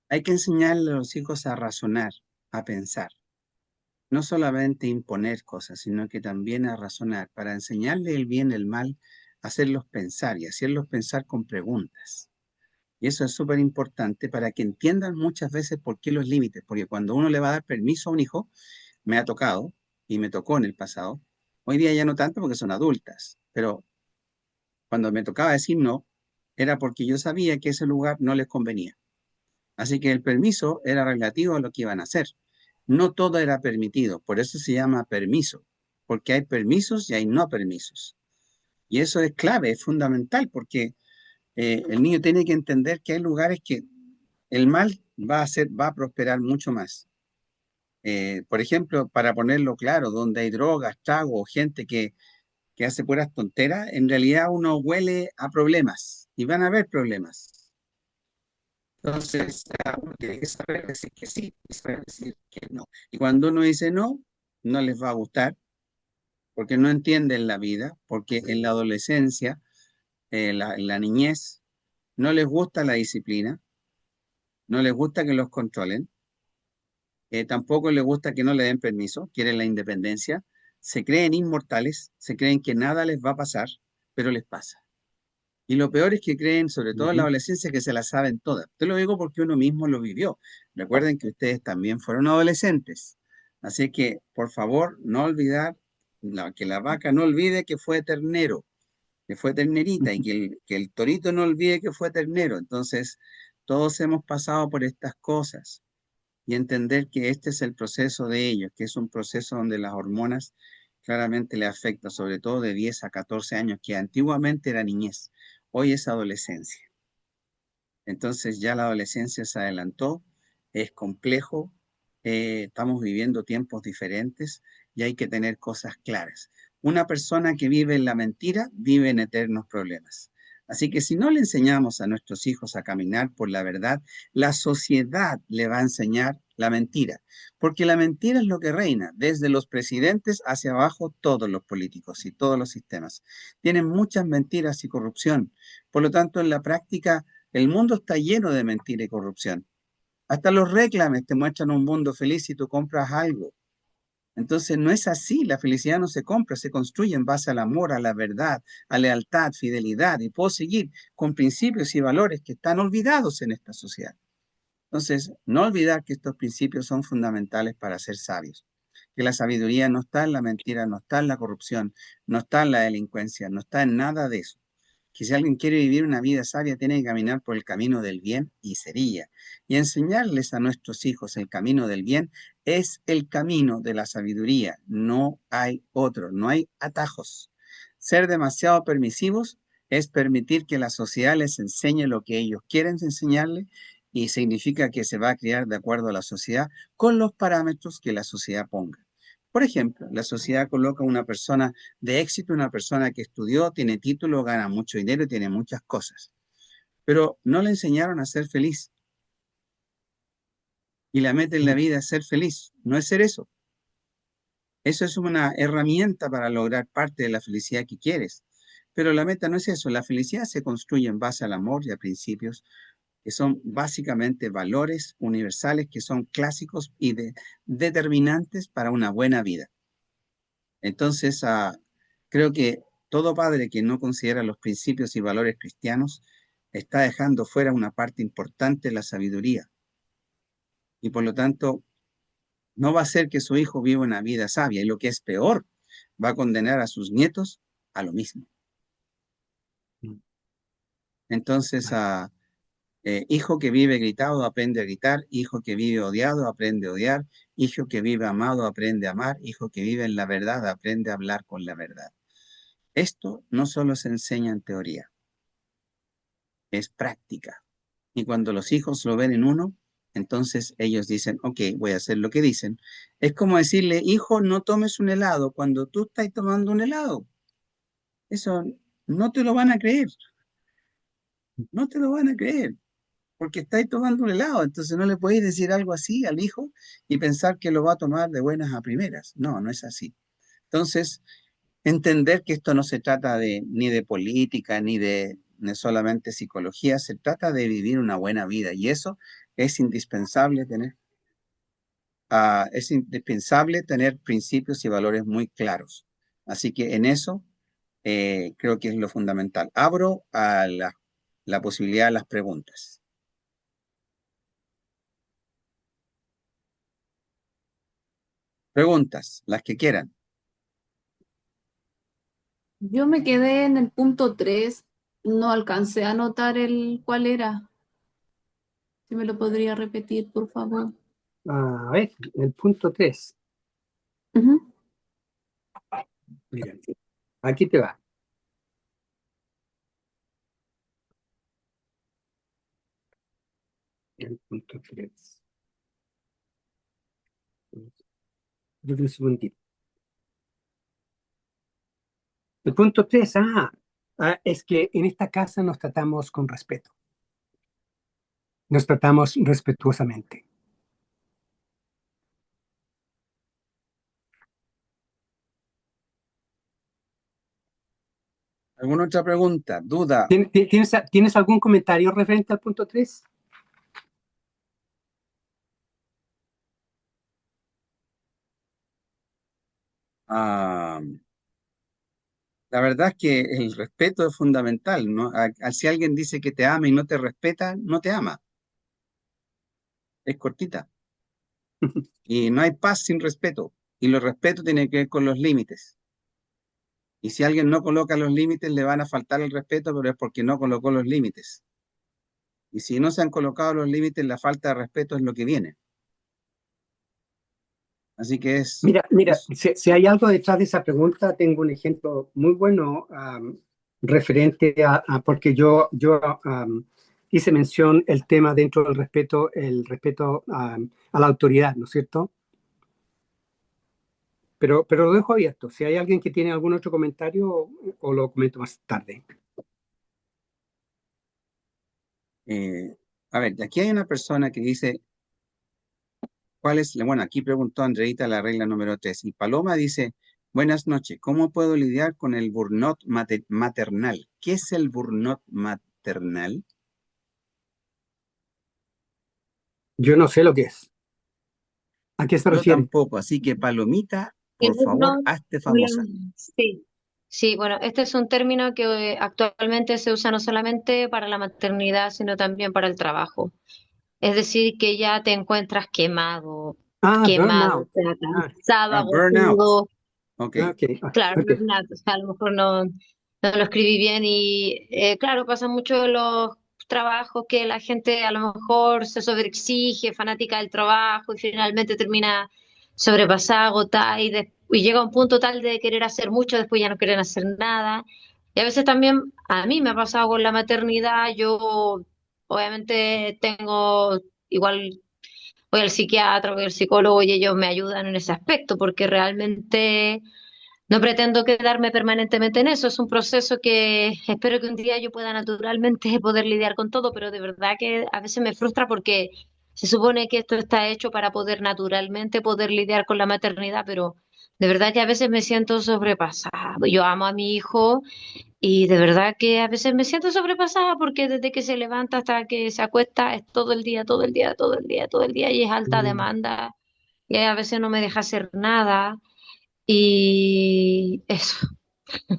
hay que enseñarle a los hijos a razonar, a pensar. No solamente imponer cosas, sino que también a razonar, para enseñarle el bien, el mal, hacerlos pensar y hacerlos pensar con preguntas. Y eso es súper importante para que entiendan muchas veces por qué los límites, porque cuando uno le va a dar permiso a un hijo, me ha tocado y me tocó en el pasado, hoy día ya no tanto porque son adultas, pero cuando me tocaba decir no, era porque yo sabía que ese lugar no les convenía. Así que el permiso era relativo a lo que iban a hacer. No todo era permitido, por eso se llama permiso, porque hay permisos y hay no permisos. Y eso es clave, es fundamental, porque el niño tiene que entender que hay lugares que el mal va a prosperar mucho más. Por ejemplo, para ponerlo claro, donde hay drogas, trago, gente que hace puras tonteras, en realidad uno huele a problemas y van a haber problemas. Entonces, uno tiene que saber decir que sí y saber decir que no. Y cuando uno dice no, no les va a gustar porque no entienden la vida, porque en la adolescencia, en la niñez, no les gusta la disciplina, no les gusta que los controlen, tampoco les gusta que no le den permiso, quieren la independencia, se creen inmortales, se creen que nada les va a pasar, pero les pasa. Y lo peor es que creen, sobre todo en la Ujú. adolescencia, que se la saben todas. Te lo digo porque uno mismo lo vivió. Recuerden que ustedes también fueron adolescentes. Así que, por favor, no olvidar, que la vaca no olvide que fue ternero, que fue ternerita, y que el torito no olvide que fue ternero. Entonces, todos hemos pasado por estas cosas y entender que este es el proceso de ellos, que es un proceso donde las hormonas claramente le afectan, sobre todo de 10 a 14 años, que antiguamente era niñez, hoy es adolescencia. Entonces ya la adolescencia se adelantó, es complejo, estamos viviendo tiempos diferentes y hay que tener cosas claras. Una persona que vive en la mentira vive en eternos problemas. Así que si no le enseñamos a nuestros hijos a caminar por la verdad, la sociedad le va a enseñar la mentira, porque la mentira es lo que reina, desde los presidentes hacia abajo, todos los políticos y todos los sistemas. Tienen muchas mentiras y corrupción. Por lo tanto, en la práctica, el mundo está lleno de mentira y corrupción. Hasta los reclames te muestran un mundo feliz si tú compras algo. Entonces no es así, la felicidad no se compra, se construye en base al amor, a la verdad, a lealtad, fidelidad, y puedo seguir con principios y valores que están olvidados en esta sociedad. Entonces, no olvidar que estos principios son fundamentales para ser sabios, que la sabiduría no está en la mentira, no está en la corrupción, no está en la delincuencia, no está en nada de eso, que si alguien quiere vivir una vida sabia, tiene que caminar por el camino del bien y sería. Y enseñarles a nuestros hijos el camino del bien es el camino de la sabiduría. No hay otro, no hay atajos. Ser demasiado permisivos es permitir que la sociedad les enseñe lo que ellos quieren enseñarle y significa que se va a criar de acuerdo a la sociedad con los parámetros que la sociedad ponga. Por ejemplo, la sociedad coloca una persona de éxito, una persona que estudió, tiene título, gana mucho dinero y tiene muchas cosas. Pero no le enseñaron a ser feliz. Y la meta en la vida es ser feliz, no es ser eso. Eso es una herramienta para lograr parte de la felicidad que quieres. Pero la meta no es eso. La felicidad se construye en base al amor y a principios que son básicamente valores universales que son clásicos y determinantes para una buena vida. Entonces, creo que todo padre que no considera los principios y valores cristianos está dejando fuera una parte importante de la sabiduría y por lo tanto no va a hacer que su hijo viva una vida sabia y lo que es peor, va a condenar a sus nietos a lo mismo. Entonces, hijo que vive gritado aprende a gritar, hijo que vive odiado aprende a odiar, hijo que vive amado aprende a amar, hijo que vive en la verdad aprende a hablar con la verdad. Esto no solo se enseña en teoría, es práctica. Y cuando los hijos lo ven en uno, entonces ellos dicen, ok, voy a hacer lo que dicen. Es como decirle, hijo, no tomes un helado cuando tú estás tomando un helado. Eso no te lo van a creer, no te lo van a creer, porque estáis tomando un helado. Entonces no le podéis decir algo así al hijo y pensar que lo va a tomar de buenas a primeras. No, no es así. Entonces, entender que esto no se trata ni de política, ni solamente psicología, se trata de vivir una buena vida y eso es indispensable tener. Es indispensable tener principios y valores muy claros. Así que en eso creo que es lo fundamental. Abro a la posibilidad de las preguntas. Preguntas, las que quieran. Yo me quedé en el punto 3, no alcancé a anotar el cuál era. Si me lo podría repetir, por favor. A ver, el punto 3. Ujú. Mira, aquí te va. El punto 3. Un segundito. El punto 3, es que en esta casa nos tratamos con respeto. Nos tratamos respetuosamente. ¿Alguna otra pregunta? ¿Duda? ¿Tienes algún comentario referente al punto 3? Ah, la verdad es que el respeto es fundamental, ¿no? Si alguien dice que te ama y no te respeta, no te ama. Es cortita. Y no hay paz sin respeto. Y los respetos tienen que ver con los límites. Y si alguien no coloca los límites, le van a faltar el respeto, pero es porque no colocó los límites. Y si no se han colocado los límites, la falta de respeto es lo que viene. Así que Mira, si hay algo detrás de esa pregunta, tengo un ejemplo muy bueno referente porque yo hice mención el tema dentro del respeto, el respeto a la autoridad, ¿no es cierto? Pero lo dejo abierto. Si hay alguien que tiene algún otro comentario, o lo comento más tarde. a ver, aquí hay una persona que dice, ¿cuál es? Bueno, aquí preguntó Andreita la regla número 3. Y Paloma dice, buenas noches, ¿cómo puedo lidiar con el burnout maternal? ¿Qué es el burnout maternal? Yo no sé lo que es. ¿A qué se Yo refiere? tampoco, así que Palomita, El por favor, burnout, hazte famosa. sí, sí, bueno, este es un término que actualmente se usa no solamente para la maternidad, sino también para el trabajo. Es decir, que ya te encuentras quemado, o Burnout. sea, Ah, cansado, Burnout. agotado. Ok. ok, Claro, ok. burnout, o sea, a lo mejor no lo escribí bien y claro, pasa mucho en los trabajos que la gente a lo mejor se sobreexige, fanática del trabajo y finalmente termina sobrepasada, agotada y llega a un punto tal de querer hacer mucho, después ya no quieren hacer nada. Y a veces también a mí me ha pasado con la maternidad, yo obviamente tengo igual voy al psiquiatra, voy al psicólogo y ellos me ayudan en ese aspecto porque realmente no pretendo quedarme permanentemente en eso, es un proceso que espero que un día yo pueda naturalmente poder lidiar con todo, pero de verdad que a veces me frustra porque se supone que esto está hecho para poder naturalmente poder lidiar con la maternidad, pero de verdad que a veces me siento sobrepasada. Yo amo a mi hijo y de verdad que a veces me siento sobrepasada porque desde que se levanta hasta que se acuesta es todo el día, todo el día, todo el día, todo el día y es alta Mm. demanda y a veces no me deja hacer nada. Y eso,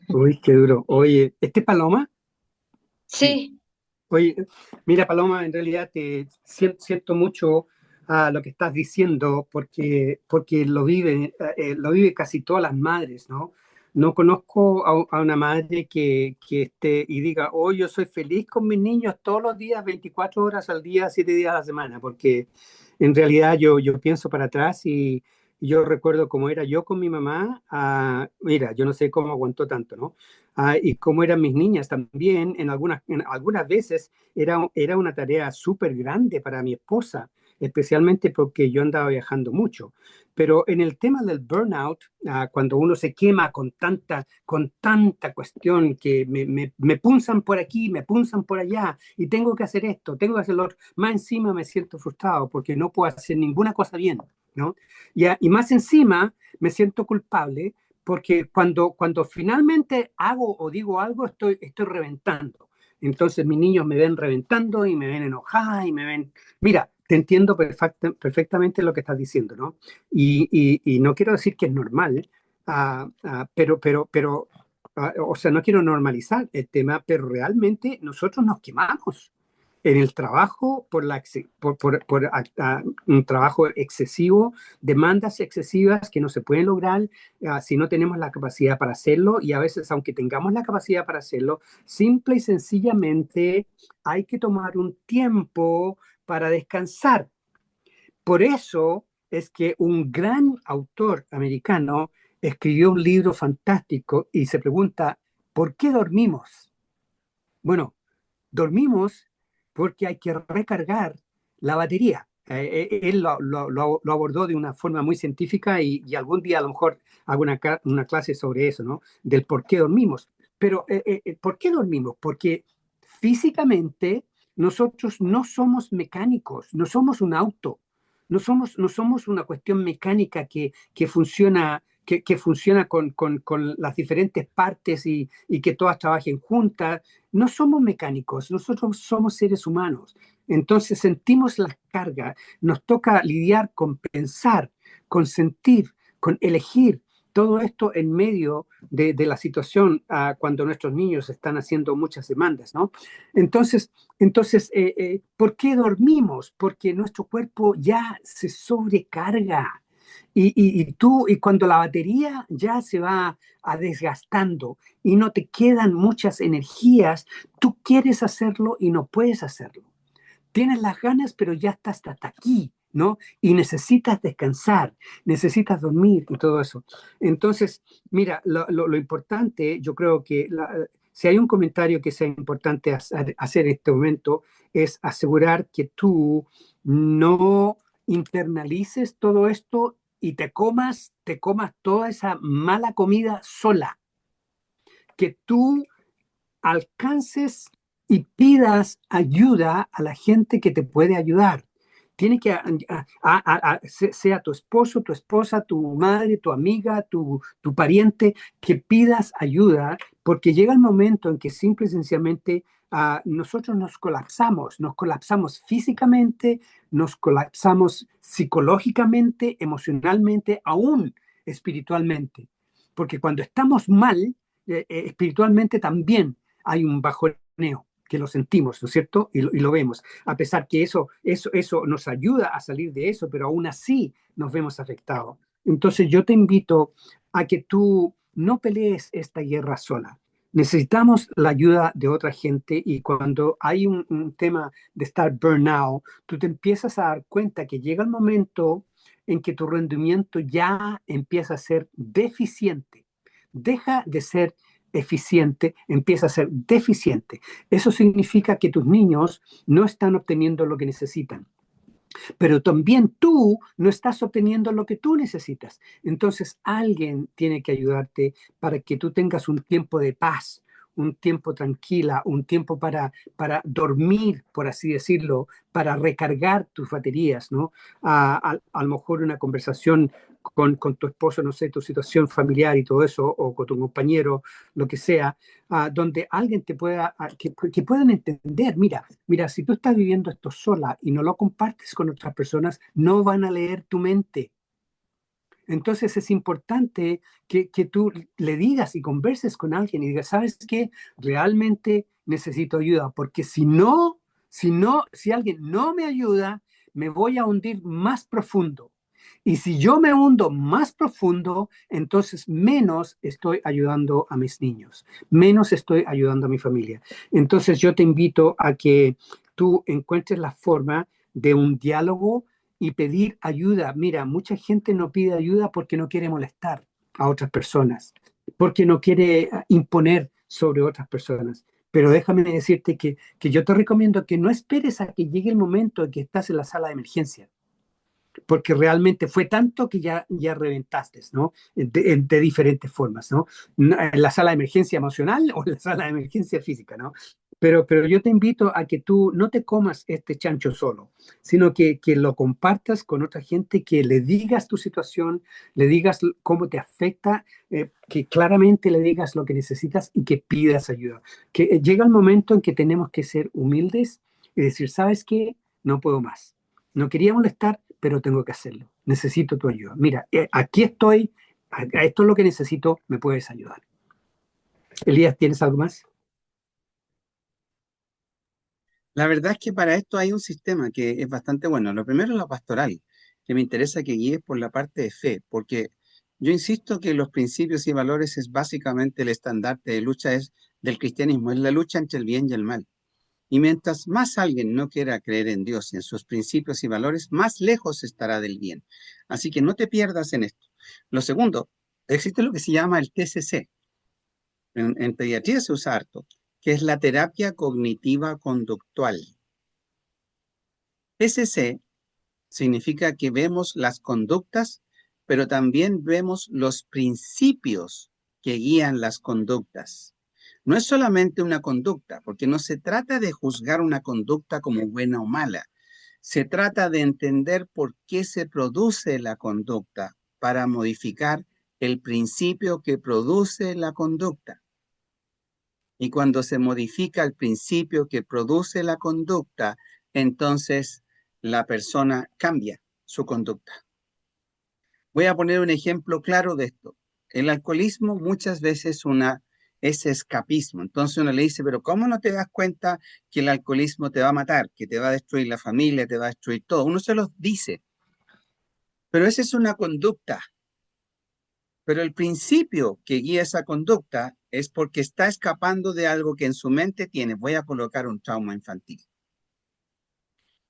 Uy, qué duro. Oye, ¿este es Paloma? Sí. sí, Oye, mira, Paloma, en realidad te siento mucho lo que estás diciendo porque lo vive casi todas las madres, ¿no? No conozco a una madre que esté y diga, oh, yo soy feliz con mis niños todos los días, 24 horas al día, 7 días a la semana, porque en realidad yo pienso para atrás y Y yo recuerdo cómo era yo con mi mamá. Mira, yo no sé cómo aguantó tanto, ¿no? Y cómo eran mis niñas también. En algunas veces era una tarea súper grande para mi esposa, especialmente porque yo andaba viajando mucho. Pero en el tema del burnout, cuando uno se quema con tanta cuestión que me punzan por aquí, me punzan por allá, y tengo que hacer esto, tengo que hacer lo otro, más encima me siento frustrado porque no puedo hacer ninguna cosa bien, ¿no? Y más encima me siento culpable porque cuando finalmente hago o digo algo, estoy reventando. Entonces mis niños me ven reventando y me ven enojada y me ven... Mira, te entiendo perfectamente lo que estás diciendo, ¿no? Y no quiero decir que es normal, o sea, no quiero normalizar el tema, pero realmente nosotros nos quemamos en el trabajo por un trabajo excesivo, demandas excesivas que no se pueden lograr si no tenemos la capacidad para hacerlo, y a veces, aunque tengamos la capacidad para hacerlo, simple y sencillamente hay que tomar un tiempo para descansar. Por eso es que un gran autor americano escribió un libro fantástico y se pregunta, ¿por qué dormimos? Bueno, dormimos porque hay que recargar la batería. Él lo abordó de una forma muy científica, y algún día a lo mejor hago una clase sobre eso, ¿no? Del por qué dormimos. Pero ¿por qué dormimos? Porque físicamente nosotros no somos mecánicos, no somos un auto, no somos una cuestión mecánica que funciona, que funciona con las diferentes partes y que todas trabajen juntas. No somos mecánicos, nosotros somos seres humanos. Entonces sentimos la carga, nos toca lidiar con pensar, con sentir, con elegir. Todo esto en medio de la situación cuando nuestros niños están haciendo muchas demandas, ¿no? Entonces, ¿por qué dormimos? Porque nuestro cuerpo ya se sobrecarga. Y cuando la batería ya se va desgastando y no te quedan muchas energías, tú quieres hacerlo y no puedes hacerlo. Tienes las ganas, pero ya estás hasta aquí, ¿no? Y necesitas descansar, necesitas dormir y todo eso. Entonces, mira, lo importante, yo creo que si hay un comentario que sea importante hacer en este momento, es asegurar que tú no internalices todo esto y te comas toda esa mala comida sola, que tú alcances y pidas ayuda a la gente que te puede ayudar. Tiene que, sea tu esposo, tu esposa, tu madre, tu amiga, tu pariente, que pidas ayuda, porque llega el momento en que simple y sencillamente nosotros nos colapsamos físicamente, nos colapsamos psicológicamente, emocionalmente, aún espiritualmente. Porque cuando estamos mal, espiritualmente también hay un bajoneo que lo sentimos, ¿no es cierto? Y lo vemos. A pesar que eso nos ayuda a salir de eso, pero aún así nos vemos afectados. Entonces yo te invito a que tú no pelees esta guerra sola. Necesitamos la ayuda de otra gente, y cuando hay un tema de estar burnout, tú te empiezas a dar cuenta que llega el momento en que tu rendimiento ya empieza a ser deficiente. Deja de ser eficiente, empieza a ser deficiente. Eso significa que tus niños no están obteniendo lo que necesitan, pero también tú no estás obteniendo lo que tú necesitas. Entonces alguien tiene que ayudarte para que tú tengas un tiempo de paz, un tiempo tranquila, un tiempo para dormir, por así decirlo, para recargar tus baterías, ¿no? A lo mejor una conversación con tu esposo, no sé, tu situación familiar y todo eso, o con tu compañero, lo que sea, donde alguien te pueda, que puedan entender, mira, si tú estás viviendo esto sola y no lo compartes con otras personas, no van a leer tu mente. Entonces es importante que tú le digas y converses con alguien y digas, ¿sabes qué? Realmente necesito ayuda, porque si alguien no me ayuda, me voy a hundir más profundo. Y si yo me hundo más profundo, entonces menos estoy ayudando a mis niños, menos estoy ayudando a mi familia. Entonces yo te invito a que tú encuentres la forma de un diálogo y pedir ayuda. Mira, mucha gente no pide ayuda porque no quiere molestar a otras personas, porque no quiere imponer sobre otras personas. Pero déjame decirte que yo te recomiendo que no esperes a que llegue el momento en que estás en la sala de emergencia, porque realmente fue tanto que ya reventaste, ¿no? De diferentes formas, ¿no? En la sala de emergencia emocional o en la sala de emergencia física, ¿no? Pero yo te invito a que tú no te comas este chancho solo, sino que lo compartas con otra gente, que le digas tu situación, le digas cómo te afecta, que claramente le digas lo que necesitas y que pidas ayuda. Que llega el momento en que tenemos que ser humildes y decir, ¿sabes qué? No puedo más. No quería molestar, pero tengo que hacerlo. Necesito tu ayuda. Mira, aquí estoy, esto es lo que necesito, me puedes ayudar. Elías, ¿tienes algo más? La verdad es que para esto hay un sistema que es bastante bueno. Lo primero es la pastoral, que me interesa que guíes por la parte de fe, porque yo insisto que los principios y valores es básicamente el estandarte de lucha del cristianismo, es la lucha entre el bien y el mal. Y mientras más alguien no quiera creer en Dios y en sus principios y valores, más lejos estará del bien. Así que no te pierdas en esto. Lo segundo, existe lo que se llama el TCC. En pediatría se usa harto, que es la terapia cognitiva conductual. TCC significa que vemos las conductas, pero también vemos los principios que guían las conductas. No es solamente una conducta, porque no se trata de juzgar una conducta como buena o mala. Se trata de entender por qué se produce la conducta para modificar el principio que produce la conducta. Y cuando se modifica el principio que produce la conducta, entonces la persona cambia su conducta. Voy a poner un ejemplo claro de esto. El alcoholismo muchas veces es escapismo. Entonces uno le dice, pero ¿cómo no te das cuenta que el alcoholismo te va a matar, que te va a destruir la familia, te va a destruir todo? Uno se lo dice, pero esa es una conducta. Pero el principio que guía esa conducta es porque está escapando de algo que en su mente tiene. Voy a colocar un trauma infantil.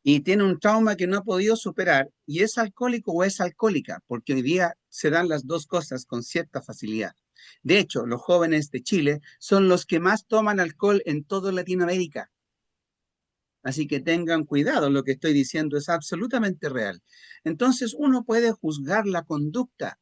Y tiene un trauma que no ha podido superar y es alcohólico o es alcohólica, porque hoy día se dan las dos cosas con cierta facilidad. De hecho, los jóvenes de Chile son los que más toman alcohol en toda Latinoamérica. Así que tengan cuidado, lo que estoy diciendo es absolutamente real. Entonces, uno puede juzgar la conducta,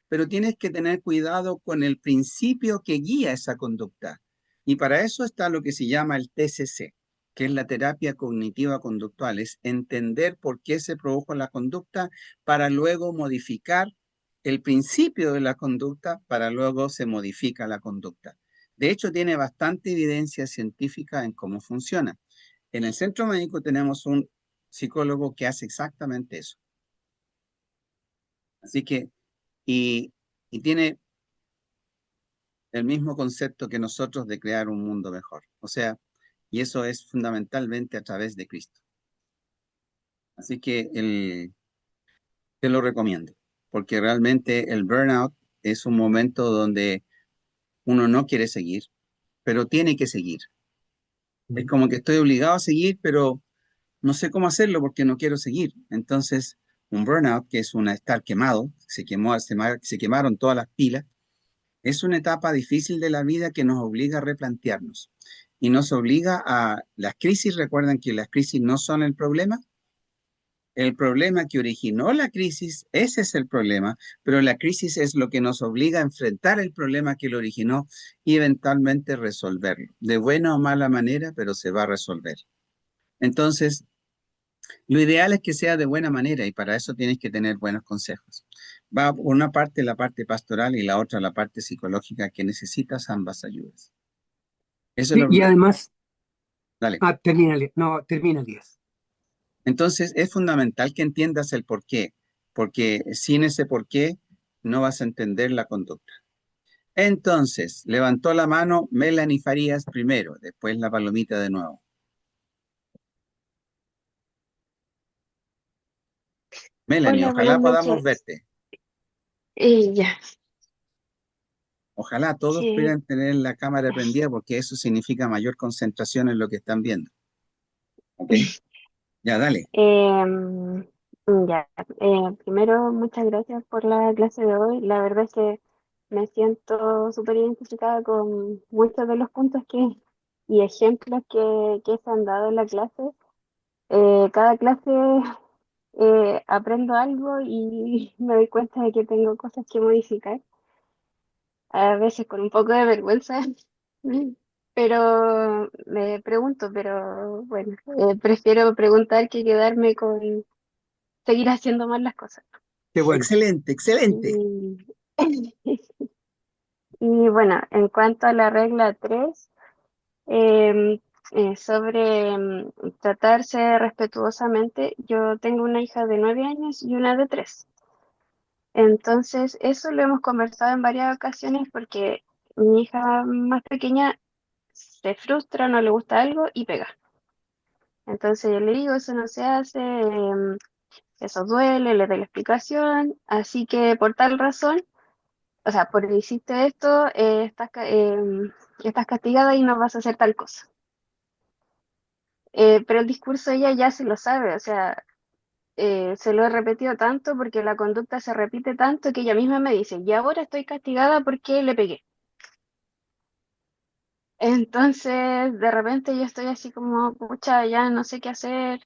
pero tienes que tener cuidado con el principio que guía esa conducta. Y para eso está lo que se llama el TCC, que es la terapia cognitiva conductual, es entender por qué se produjo la conducta para luego modificar el principio de la conducta, para luego se modifica la conducta. De hecho, tiene bastante evidencia científica en cómo funciona. En el centro médico tenemos un psicólogo que hace exactamente eso. Así que, y tiene el mismo concepto que nosotros de crear un mundo mejor. O sea, y eso es fundamentalmente a través de Cristo. Así que te lo recomiendo, porque realmente el burnout es un momento donde uno no quiere seguir, pero tiene que seguir. Es como que estoy obligado a seguir, pero no sé cómo hacerlo porque no quiero seguir. Entonces, un burnout, que es estar quemado, se quemaron todas las pilas, es una etapa difícil de la vida que nos obliga a replantearnos. Y nos obliga a las crisis. Recuerdan que las crisis no son el problema que originó la crisis, ese es el problema, pero la crisis es lo que nos obliga a enfrentar el problema que lo originó y eventualmente resolverlo. De buena o mala manera, pero se va a resolver. Entonces, lo ideal es que sea de buena manera y para eso tienes que tener buenos consejos. Va por una parte la parte pastoral y la otra la parte psicológica, que necesitas ambas ayudas. Eso es Sí, lo y primero. además, Dale. termina el 10. Entonces es fundamental que entiendas el por qué, porque sin ese por qué no vas a entender la conducta. Entonces, levantó la mano Melanie Farías primero, después la palomita de nuevo. Melanie, Hola, ojalá buenas podamos noches. verte. Ya, Ojalá todos sí. pudieran tener la cámara prendida porque eso significa mayor concentración en lo que están viendo. ¿Ok? Ya, dale. Em, Ya, primero, muchas gracias por la clase de hoy. La verdad es que me siento súper identificada con muchos de los puntos y ejemplos que se han dado en la clase. Cada clase aprendo algo y me doy cuenta de que tengo cosas que modificar, a veces con un poco de vergüenza, pero me pregunto, pero bueno, prefiero preguntar que quedarme con seguir haciendo mal las cosas. Qué bueno. Excelente, excelente. Y, y bueno, en cuanto a la regla 3 em, sobre tratarse respetuosamente, yo tengo una hija de 9 años y una de 3. Entonces, eso lo hemos conversado en varias ocasiones porque mi hija más pequeña se frustra, no le gusta algo y pega. Entonces yo le digo, eso no se hace, eso duele, le doy la explicación, así que por tal razón, o sea, por hiciste esto, estás castigada y no vas a hacer tal cosa. Pero el discurso ella ya se lo sabe, o sea, se lo he repetido tanto porque la conducta se repite tanto que ella misma me dice, y ahora estoy castigada porque le pegué. Entonces, de repente yo estoy así como, pucha, ya no sé qué hacer,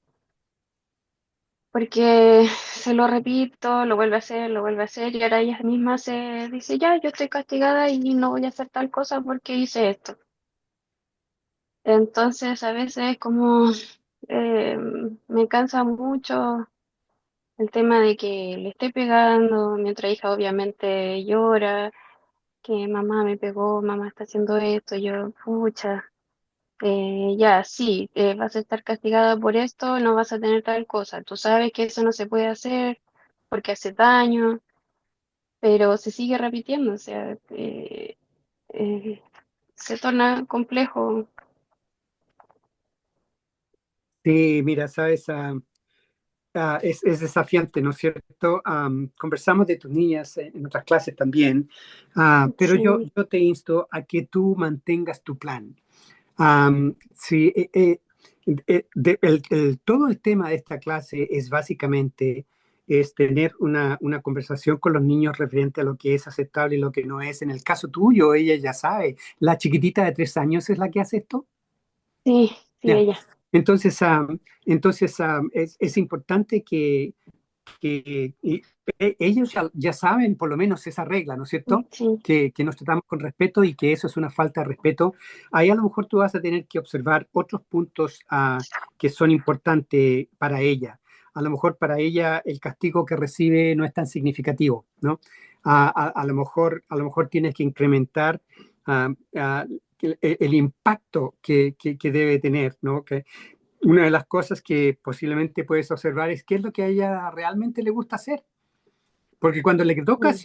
porque se lo repito, lo vuelve a hacer, y ahora ella misma se dice, ya, yo estoy castigada y no voy a hacer tal cosa porque hice esto. Entonces, a veces como eh, me cansa mucho el tema de que le estoy pegando, mi otra hija obviamente llora, que mamá me pegó, mamá está haciendo esto, yo, pucha. Ya, sí, vas a estar castigada por esto, no vas a tener tal cosa. Tú sabes que eso no se puede hacer porque hace daño, pero se sigue repitiendo, o sea, eh, se torna complejo. Sí, mira, sabes, es desafiante, ¿no es cierto? Conversamos de tus niñas en otras clases también, pero Sí, yo te insto a que tú mantengas tu plan. Sí, todo el tema de esta clase es básicamente es tener una conversación con los niños referente a lo que es aceptable y lo que no es. En el caso tuyo, ella ya sabe, la chiquitita de 3 años es la que hace esto. sí, sí, Ya. ella. Entonces, es importante ellos ya saben por lo menos esa regla, ¿no es cierto? Sí, Que nos tratamos con respeto y que eso es una falta de respeto. Ahí a lo mejor tú vas a tener que observar otros puntos que son importantes para ella. A lo mejor para ella el castigo que recibe no es tan significativo, ¿no? A lo mejor tienes que incrementar ah, ah, el impacto que debe tener, ¿no? Una de las cosas que posiblemente puedes observar es qué es lo que a ella realmente le gusta hacer. Porque cuando le mm, tocas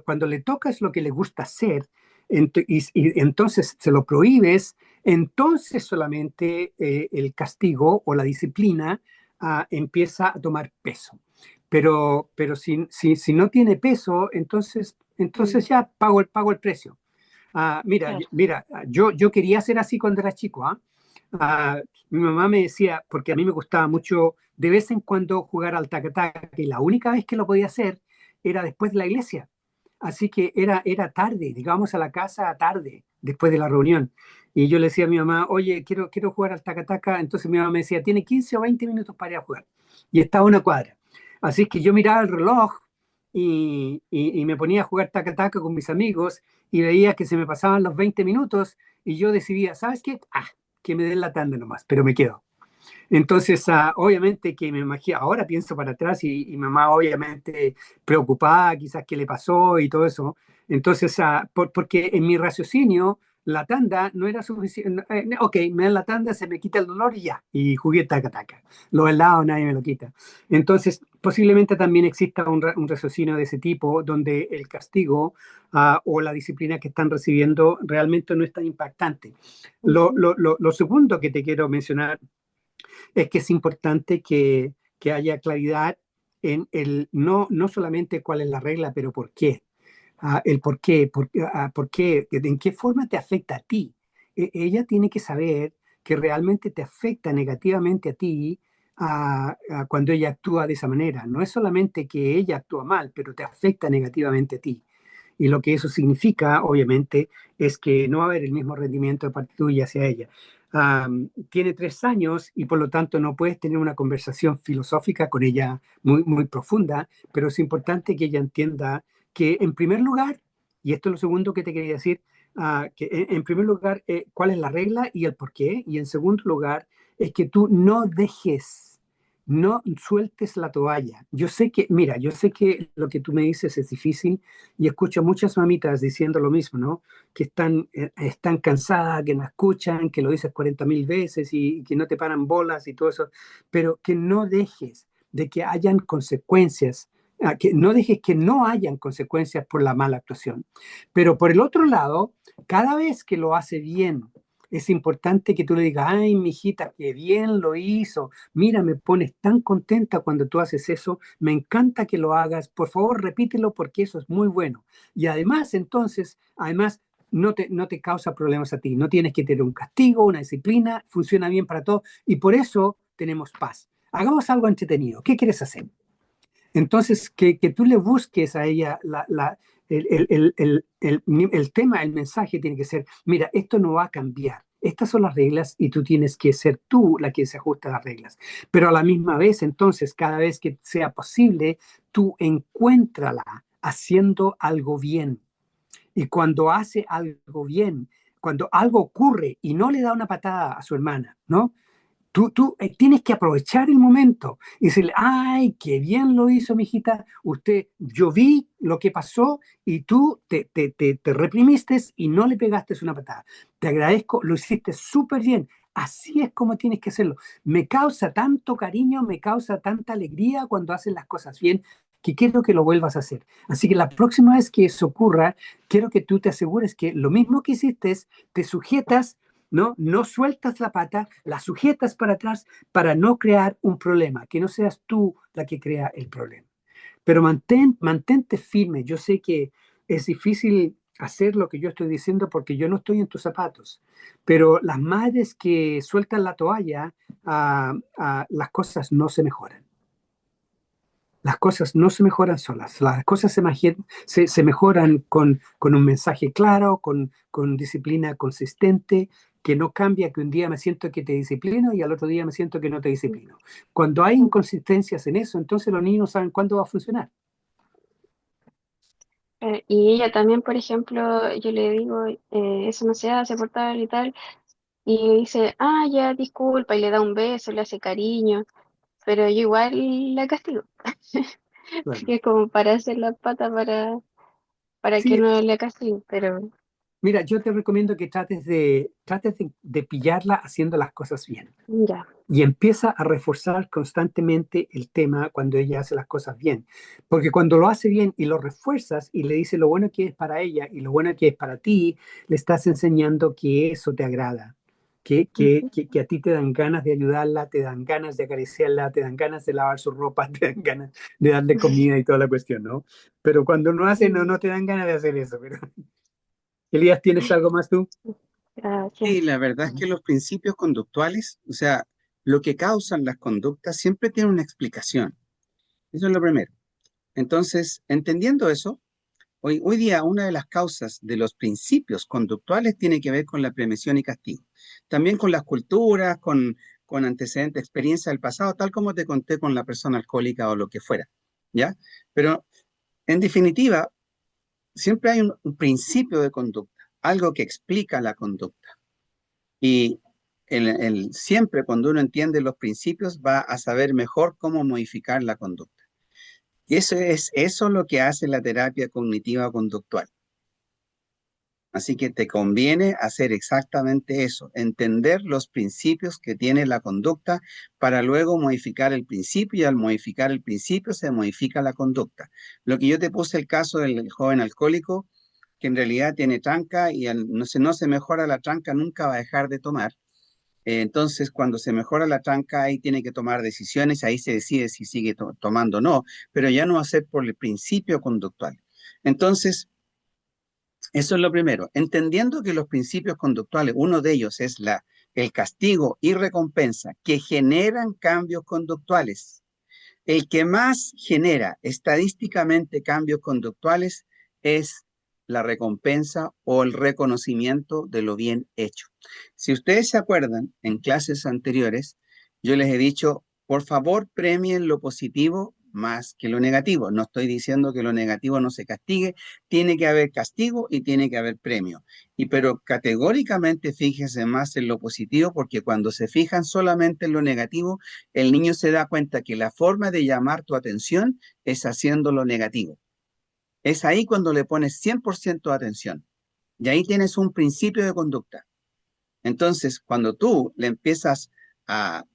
cuando le tocas lo que le gusta hacer y entonces se lo prohíbes, entonces solamente el castigo o la disciplina empieza a tomar peso. Pero si no tiene peso, mm, entonces ya pago el precio. Mira, claro. yo quería ser así cuando era chico. Ah, Mi mamá me decía, porque a mí me gustaba mucho de vez en cuando jugar al tacataca, y la única vez que lo podía hacer era después de la iglesia. Así que era tarde, llegábamos a la casa tarde, después de la reunión. Y yo le decía a mi mamá, oye, quiero jugar al tacataca. Entonces mi mamá me decía, tiene 15 o 20 minutos para ir a jugar. Y estaba a una cuadra. Así que yo miraba el reloj y me ponía a jugar taca-taca con mis amigos y veía que se me pasaban los 20 minutos y yo decidía, ¿sabes qué? Que me den la tanda nomás, pero me quedo. Entonces, obviamente que me imagino, ahora pienso para atrás y mamá obviamente preocupada, quizás qué le pasó y todo eso. Entonces, porque en mi raciocinio la tanda no era suficiente. Ok, me dan la tanda, se me quita el dolor y ya. Y jugué taca taca. Los helados nadie me lo quita. Entonces, posiblemente también exista un raciocinio de ese tipo donde el castigo o la disciplina que están recibiendo realmente no es tan impactante. Ujú, Lo segundo que te quiero mencionar es que es importante que haya claridad en no solamente cuál es la regla, pero por qué. El por qué, en qué forma te afecta a ti. Ella tiene que saber que realmente te afecta negativamente a ti cuando ella actúa de esa manera. No es solamente que ella actúa mal, pero te afecta negativamente a ti. Y lo que eso significa, obviamente, es que no va a haber el mismo rendimiento de parte tuya hacia ella. Tiene 3 años y por lo tanto no puedes tener una conversación filosófica con ella muy, muy profunda, pero es importante que ella entienda que en primer lugar, y esto es lo segundo que te quería decir, que en primer lugar, cuál es la regla y el por qué, y en segundo lugar, es que tú no sueltes la toalla. Yo sé que, mira, yo sé que lo que tú me dices es difícil y escucho muchas mamitas diciendo lo mismo, ¿no? Que están cansadas, que no escuchan, que lo dices 40.000 veces y que no te paran bolas y todo eso, pero que no dejes de que hayan consecuencias, que no dejes que no hayan consecuencias por la mala actuación. Pero por el otro lado, cada vez que lo hace bien, es importante que tú le digas, ay, mijita, qué bien lo hizo, mira, me pones tan contenta cuando tú haces eso, me encanta que lo hagas, por favor, repítelo porque eso es muy bueno. Y además, entonces, no te causa problemas a ti, no tienes que tener un castigo, una disciplina, funciona bien para todos y por eso tenemos paz. Hagamos algo entretenido, ¿qué quieres hacer? Entonces, que tú le busques a ella el tema, el mensaje tiene que ser, mira, esto no va a cambiar. Estas son las reglas y tú tienes que ser tú la que se ajusta a las reglas. Pero a la misma vez, entonces, cada vez que sea posible, tú encuéntrala haciendo algo bien. Y cuando hace algo bien, cuando algo ocurre y no le da una patada a su hermana, ¿no? Tú tienes que aprovechar el momento y decirle, ay, qué bien lo hizo, mijita. Yo vi lo que pasó y tú te reprimiste y no le pegaste una patada. Te agradezco, lo hiciste súper bien. Así es como tienes que hacerlo. Me causa tanto cariño, me causa tanta alegría cuando haces las cosas bien que quiero que lo vuelvas a hacer. Así que la próxima vez que eso ocurra, quiero que tú te asegures que lo mismo que hiciste es te sujetas, ¿no? No sueltas la pata, la sujetas para atrás para no crear un problema, que no seas tú la que crea el problema. Pero mantente firme. Yo sé que es difícil hacer lo que yo estoy diciendo porque yo no estoy en tus zapatos, pero las madres que sueltan la toalla, las cosas no se mejoran. Las cosas no se mejoran solas, las cosas se mejoran con un mensaje claro, con disciplina consistente, que no cambia, que un día me siento que te disciplino y al otro día me siento que no te disciplino. Cuando hay inconsistencias en eso, entonces los niños no saben cuándo va a funcionar. Y ella también, por ejemplo, yo le digo, eso no se hace por tal y tal, y dice, ah, ya, disculpa, y le da un beso, le hace cariño, pero yo igual la castigo, Bueno, que es como para hacer la pata para que sí, no la castigo, pero mira, yo te recomiendo que trates de pillarla haciendo las cosas bien. ya. Y empieza a reforzar constantemente el tema cuando ella hace las cosas bien. Porque cuando lo hace bien y lo refuerzas y le dices lo bueno que es para ella y lo bueno que es para ti, le estás enseñando que eso te agrada, que a ti te dan ganas de ayudarla, te dan ganas de acariciarla, te dan ganas de lavar su ropa, te dan ganas de darle comida y toda la cuestión, ¿no? Pero cuando no hace, no te dan ganas de hacer eso. Pero, Elías, ¿tienes algo más tú? Gracias. Sí, la verdad es que los principios conductuales, o sea, lo que causan las conductas siempre tiene una explicación. Eso es lo primero. Entonces, entendiendo eso, hoy día una de las causas de los principios conductuales tiene que ver con la premisión y castigo. También con las culturas, con antecedentes, experiencia del pasado, tal como te conté con la persona alcohólica o lo que fuera. ¿Ya? Pero en definitiva, siempre hay un principio de conducta, algo que explica la conducta. Y siempre cuando uno entiende los principios va a saber mejor cómo modificar la conducta. Y eso es lo que hace la terapia cognitiva conductual. Así que te conviene hacer exactamente eso, entender los principios que tiene la conducta para luego modificar el principio y al modificar el principio se modifica la conducta. Lo que yo te puse el caso del joven alcohólico, que en realidad tiene tranca y no se mejora la tranca, nunca va a dejar de tomar. Entonces, cuando se mejora la tranca, ahí tiene que tomar decisiones, ahí se decide si sigue tomando o no, pero ya no va a ser por el principio conductual. Entonces, eso es lo primero. Entendiendo que los principios conductuales, uno de ellos es la el castigo y recompensa que generan cambios conductuales. El que más genera estadísticamente cambios conductuales es la recompensa o el reconocimiento de lo bien hecho. Si ustedes se acuerdan, en clases anteriores, yo les he dicho, por favor, premien lo positivo más que lo negativo. No estoy diciendo que lo negativo no se castigue, tiene que haber castigo y tiene que haber premio. Pero categóricamente fíjense más en lo positivo, porque cuando se fijan solamente en lo negativo, el niño se da cuenta que la forma de llamar tu atención es haciendo lo negativo. Es ahí cuando le pones 100% de atención. Y ahí tienes un principio de conducta. Entonces, cuando tú le empiezas a,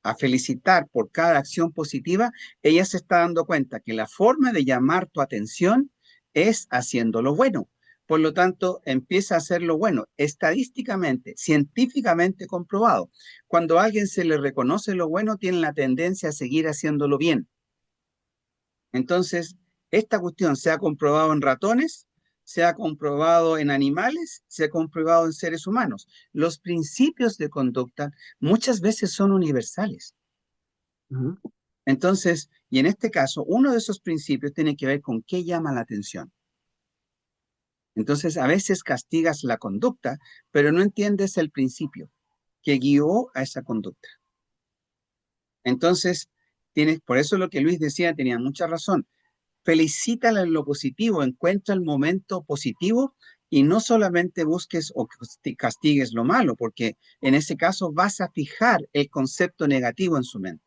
a felicitar por cada acción positiva, ella se está dando cuenta que la forma de llamar tu atención es haciendo lo bueno. Por lo tanto, empieza a hacer lo bueno, estadísticamente, científicamente comprobado. Cuando a alguien se le reconoce lo bueno, tiene la tendencia a seguir haciéndolo bien. Entonces, esta cuestión se ha comprobado en ratones, se ha comprobado en animales, se ha comprobado en seres humanos. Los principios de conducta muchas veces son universales. Entonces, y en este caso, uno de esos principios tiene que ver con qué llama la atención. Entonces, a veces castigas la conducta, pero no entiendes el principio que guió a esa conducta. Entonces, por eso lo que Luis decía tenía mucha razón. Felicítala en lo positivo, encuentra el momento positivo y no solamente busques o castigues lo malo, porque en ese caso vas a fijar el concepto negativo en su mente.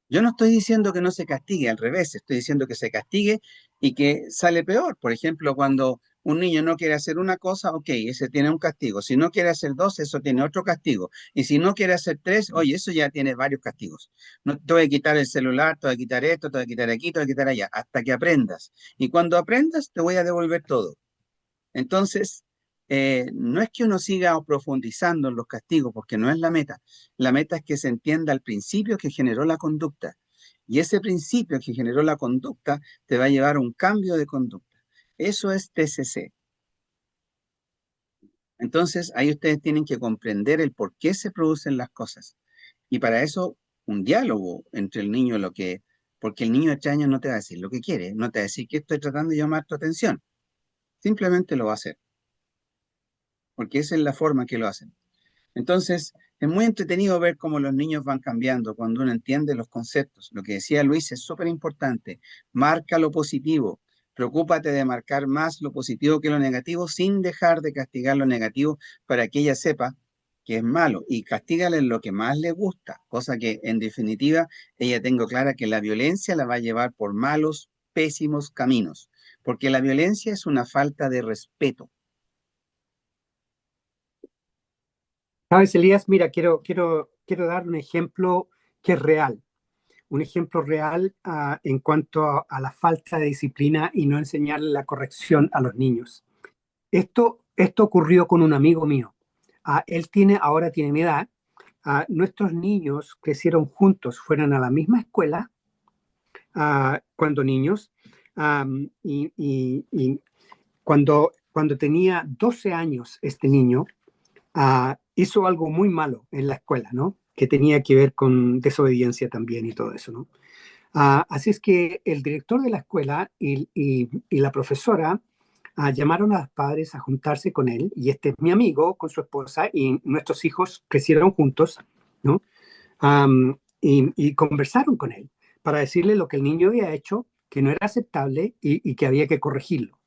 Yo no estoy diciendo que no se castigue, al revés, estoy diciendo que se castigue y que sale peor. Por ejemplo, cuando un niño no quiere hacer una cosa, ok, ese tiene un castigo. Si no quiere hacer dos, eso tiene otro castigo. Y si no quiere hacer tres, oye, eso ya tiene varios castigos. No, te voy a quitar el celular, te voy a quitar esto, te voy a quitar aquí, te voy a quitar allá, hasta que aprendas. Y cuando aprendas, te voy a devolver todo. Entonces, no es que uno siga profundizando en los castigos, porque no es la meta. La meta es que se entienda el principio que generó la conducta. Y ese principio que generó la conducta te va a llevar a un cambio de conducta. Eso es TCC. Entonces, ahí ustedes tienen que comprender el por qué se producen las cosas. Y para eso, un diálogo entre el niño porque el niño de 3 años no te va a decir lo que quiere, no te va a decir que estoy tratando de llamar tu atención. Simplemente lo va a hacer. Porque esa es la forma que lo hacen. Entonces, es muy entretenido ver cómo los niños van cambiando cuando uno entiende los conceptos. Lo que decía Luis es súper importante. Marca lo positivo. Preocúpate de marcar más lo positivo que lo negativo sin dejar de castigar lo negativo para que ella sepa que es malo y castígale en lo que más le gusta, cosa que en definitiva ella tenga clara que la violencia la va a llevar por malos, pésimos caminos, porque la violencia es una falta de respeto. ¿Sabes, Elías? Mira, quiero dar un ejemplo que es real. Un ejemplo real en cuanto a la falta de disciplina y no enseñarle la corrección a los niños. Esto ocurrió con un amigo mío. Ahora tiene mi edad. Nuestros niños crecieron juntos, fueron a la misma escuela cuando niños. Y cuando tenía 12 años, este niño hizo algo muy malo en la escuela, ¿no? Que tenía que ver con desobediencia también y todo eso, ¿no? Así es que el director de la escuela y la profesora llamaron a los padres a juntarse con él, y este es mi amigo con su esposa, y nuestros hijos crecieron juntos, ¿no? Y conversaron con él para decirle lo que el niño había hecho, que no era aceptable y que había que corregirlo.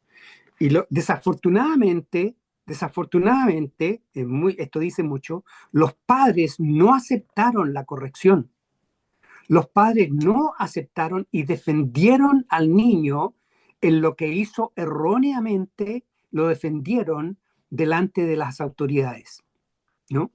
Y desafortunadamente, esto dice mucho, los padres no aceptaron la corrección. Los padres no aceptaron y defendieron al niño en lo que hizo erróneamente, lo defendieron delante de las autoridades, ¿no?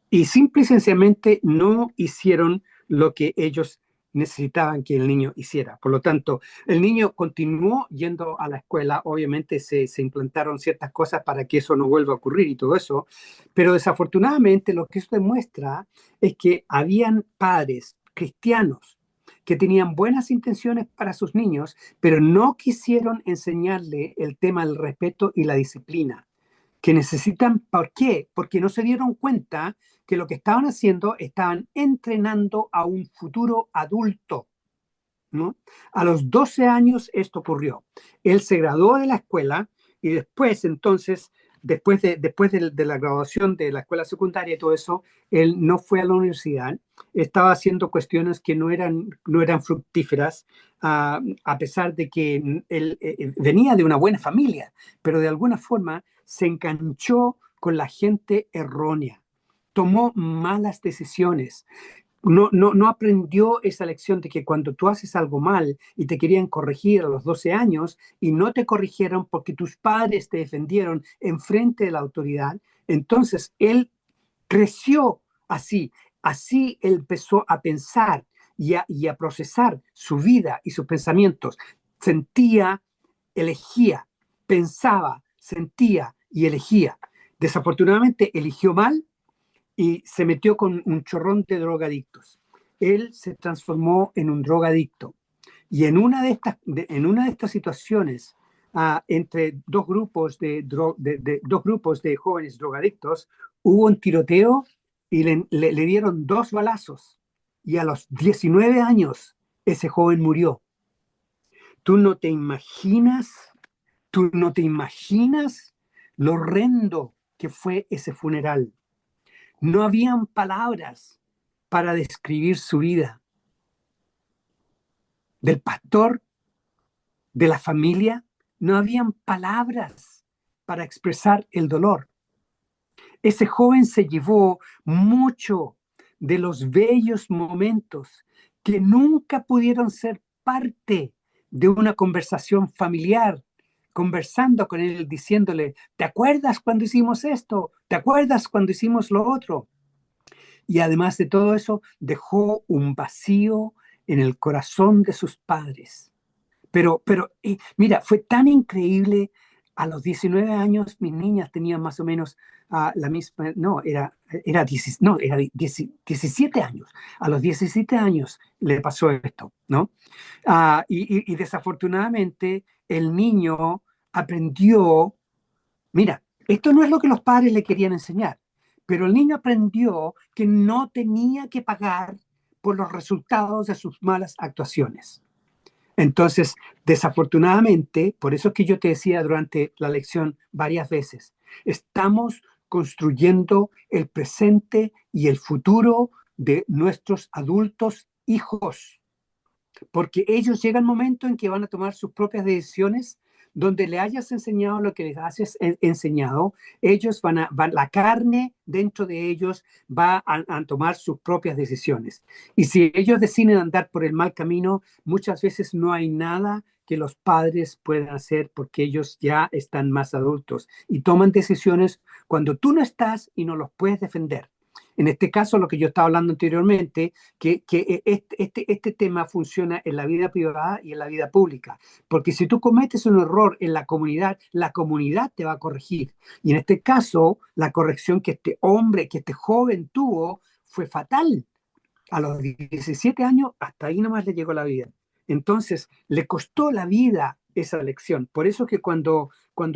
Y simple y sencillamente no hicieron lo que ellos necesitaban que el niño hiciera. Por lo tanto, el niño continuó yendo a la escuela. Obviamente se implantaron ciertas cosas para que eso no vuelva a ocurrir y todo eso, pero desafortunadamente lo que eso demuestra es que habían padres cristianos que tenían buenas intenciones para sus niños, pero no quisieron enseñarle el tema del respeto y la disciplina. que necesitan, ¿por qué? Porque no se dieron cuenta que lo que estaban haciendo, estaban entrenando a un futuro adulto, ¿no? A los 12 años esto ocurrió. Él se graduó de la escuela y después, entonces, después de la graduación de la escuela secundaria y todo eso, él no fue a la universidad, estaba haciendo cuestiones que no eran fructíferas, a pesar de que él venía de una buena familia, pero de alguna forma se enganchó con la gente errónea, tomó malas decisiones. No aprendió esa lección de que cuando tú haces algo mal y te querían corregir a los 12 años y no te corrigieron porque tus padres te defendieron en frente de la autoridad, entonces él creció así. Así él empezó a pensar y a procesar su vida y sus pensamientos. Sentía, elegía, pensaba, sentía y elegía. Desafortunadamente eligió mal y se metió con un chorrón de drogadictos. Él se transformó en un drogadicto. Y en una de estas situaciones, entre dos grupos de jóvenes drogadictos, hubo un tiroteo y le dieron 2 balazos. Y a los 19 años, ese joven murió. Tú no te imaginas, tú no te imaginas lo horrendo que fue ese funeral. No habían palabras para describir su vida. Del pastor, de la familia, no habían palabras para expresar el dolor. Ese joven se llevó mucho de los bellos momentos que nunca pudieron ser parte de una conversación familiar, conversando con él, diciéndole, ¿te acuerdas cuando hicimos esto? ¿Te acuerdas cuando hicimos lo otro? Y además de todo eso, dejó un vacío en el corazón de sus padres. Pero mira, fue tan increíble. A los 19 años, mis niñas tenían más o menos la misma, no, era 17 años. A los 17 años le pasó esto, ¿no? Y desafortunadamente el niño aprendió, mira, esto no es lo que los padres le querían enseñar, pero el niño aprendió que no tenía que pagar por los resultados de sus malas actuaciones. Entonces, desafortunadamente, por eso es que yo te decía durante la lección varias veces, estamos construyendo el presente y el futuro de nuestros adultos hijos, porque ellos llegan momento en que van a tomar sus propias decisiones, donde le hayas enseñado lo que les hayas enseñado, ellos la carne dentro de ellos va a tomar sus propias decisiones. Y si ellos deciden andar por el mal camino, muchas veces no hay nada que los padres puedan hacer porque ellos ya están más adultos y toman decisiones cuando tú no estás y no los puedes defender. En este caso, lo que yo estaba hablando anteriormente, que este tema funciona en la vida privada y en la vida pública. Porque si tú cometes un error en la comunidad te va a corregir. Y en este caso, la corrección que este joven tuvo fue fatal. A los 17 años, hasta ahí nomás le llegó la vida. Entonces, le costó la vida esa lección. Por eso que cuando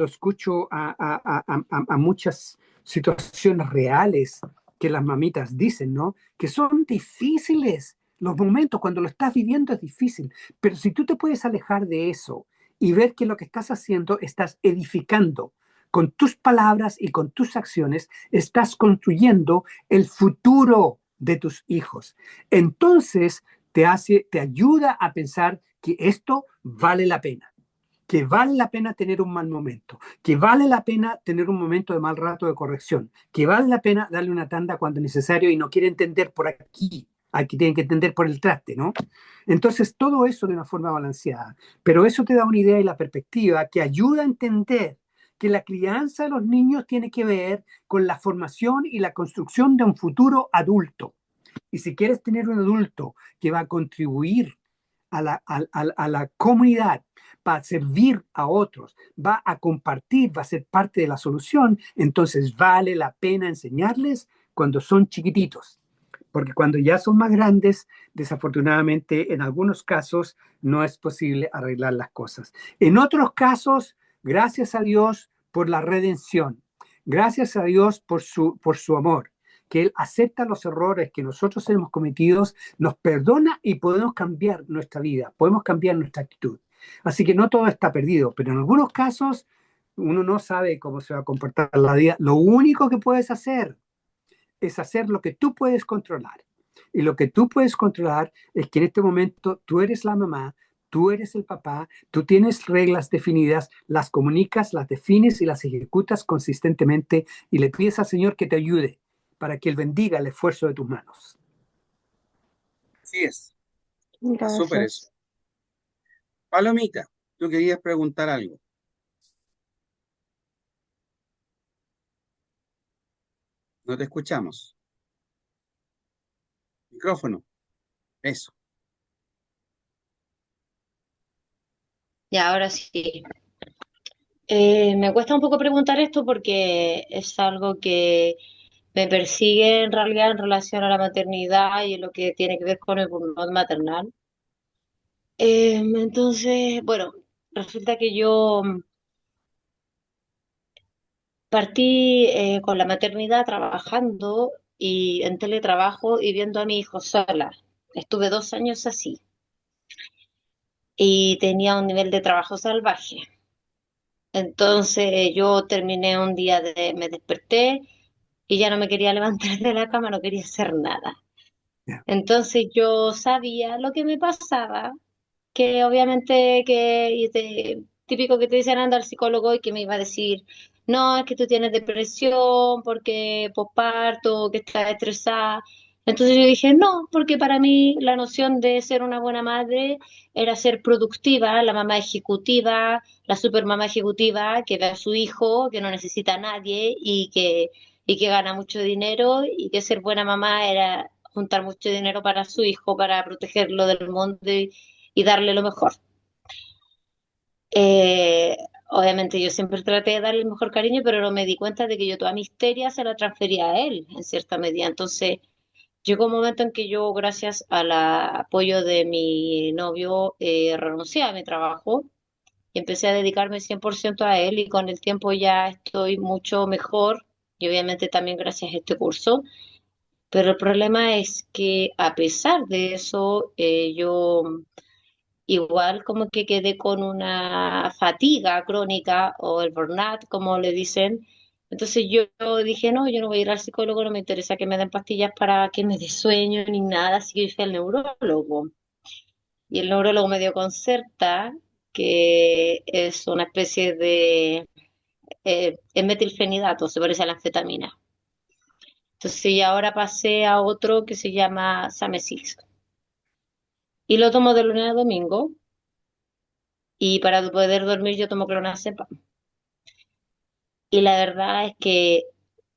escucho a muchas situaciones reales que las mamitas dicen, ¿no? Que son difíciles. Los momentos cuando lo estás viviendo es difícil. Pero si tú te puedes alejar de eso y ver que lo que estás haciendo, estás edificando con tus palabras y con tus acciones, estás construyendo el futuro de tus hijos. Entonces, te ayuda a pensar que esto vale la pena. Que vale la pena tener un mal momento, que vale la pena tener un momento de mal rato de corrección, que vale la pena darle una tanda cuando es necesario y no quiere entender por aquí tienen que entender por el traste, ¿no? Entonces, todo eso de una forma balanceada, pero eso te da una idea y la perspectiva que ayuda a entender que la crianza de los niños tiene que ver con la formación y la construcción de un futuro adulto. Y si quieres tener un adulto que va a contribuir a la comunidad, va a servir a otros, va a compartir, va a ser parte de la solución, entonces vale la pena enseñarles cuando son chiquititos. Porque cuando ya son más grandes, desafortunadamente, en algunos casos no es posible arreglar las cosas. En otros casos, gracias a Dios por la redención. Gracias a Dios por su amor, que Él acepta los errores que nosotros hemos cometido, nos perdona y podemos cambiar nuestra vida, podemos cambiar nuestra actitud. Así que no todo está perdido, pero en algunos casos uno no sabe cómo se va a comportar la vida. Lo único que puedes hacer es hacer lo que tú puedes controlar. Y lo que tú puedes controlar es que en este momento tú eres la mamá, tú eres el papá, tú tienes reglas definidas, las comunicas, las defines y las ejecutas consistentemente y le pides al Señor que te ayude para que Él bendiga el esfuerzo de tus manos. Así es. Está súper eso. Gracias. Palomita, tú querías preguntar algo. No te escuchamos. Micrófono. Eso. Y ahora sí. Me cuesta un poco preguntar esto porque es algo que me persigue en realidad en relación a la maternidad y lo que tiene que ver con el burnout maternal. Entonces, bueno, resulta que yo partí con la maternidad trabajando y en teletrabajo y viendo a mi hijo sola. Estuve 2 años así y tenía un nivel de trabajo salvaje. Entonces yo terminé un día me desperté y ya no me quería levantar de la cama, no quería hacer nada. Yeah. Entonces yo sabía lo que me pasaba, que obviamente típico que te dicen anda al psicólogo y que me iba a decir, no, es que tú tienes depresión porque posparto, que estás estresada. Entonces yo dije, no, porque para mí la noción de ser una buena madre era ser productiva, la mamá ejecutiva, la super mamá ejecutiva que ve a su hijo, que no necesita a nadie y que gana mucho dinero y que ser buena mamá era juntar mucho dinero para su hijo, para protegerlo del mundo y darle lo mejor. Eh, Obviamente yo siempre traté de darle el mejor cariño, pero no me di cuenta de que yo toda mi histeria se la transfería a él en cierta medida. Entonces llegó un momento en que yo, gracias al apoyo de mi novio, renuncié a mi trabajo y empecé a dedicarme 100% a él y con el tiempo ya estoy mucho mejor y obviamente también gracias a este curso. Pero el problema es que a pesar de eso, yo igual como que quedé con una fatiga crónica o el burnout, como le dicen. Entonces yo dije, no, yo no voy a ir al psicólogo, no me interesa que me den pastillas para que me dé sueño ni nada, así que yo fui al neurólogo. Y el neurólogo me dio Concerta, que es una especie de es metilfenidato, se parece a la anfetamina. Entonces y ahora pasé a otro que se llama Samesis. Y lo tomo de lunes a domingo. Y para poder dormir yo tomo clonazepam. Y la verdad es que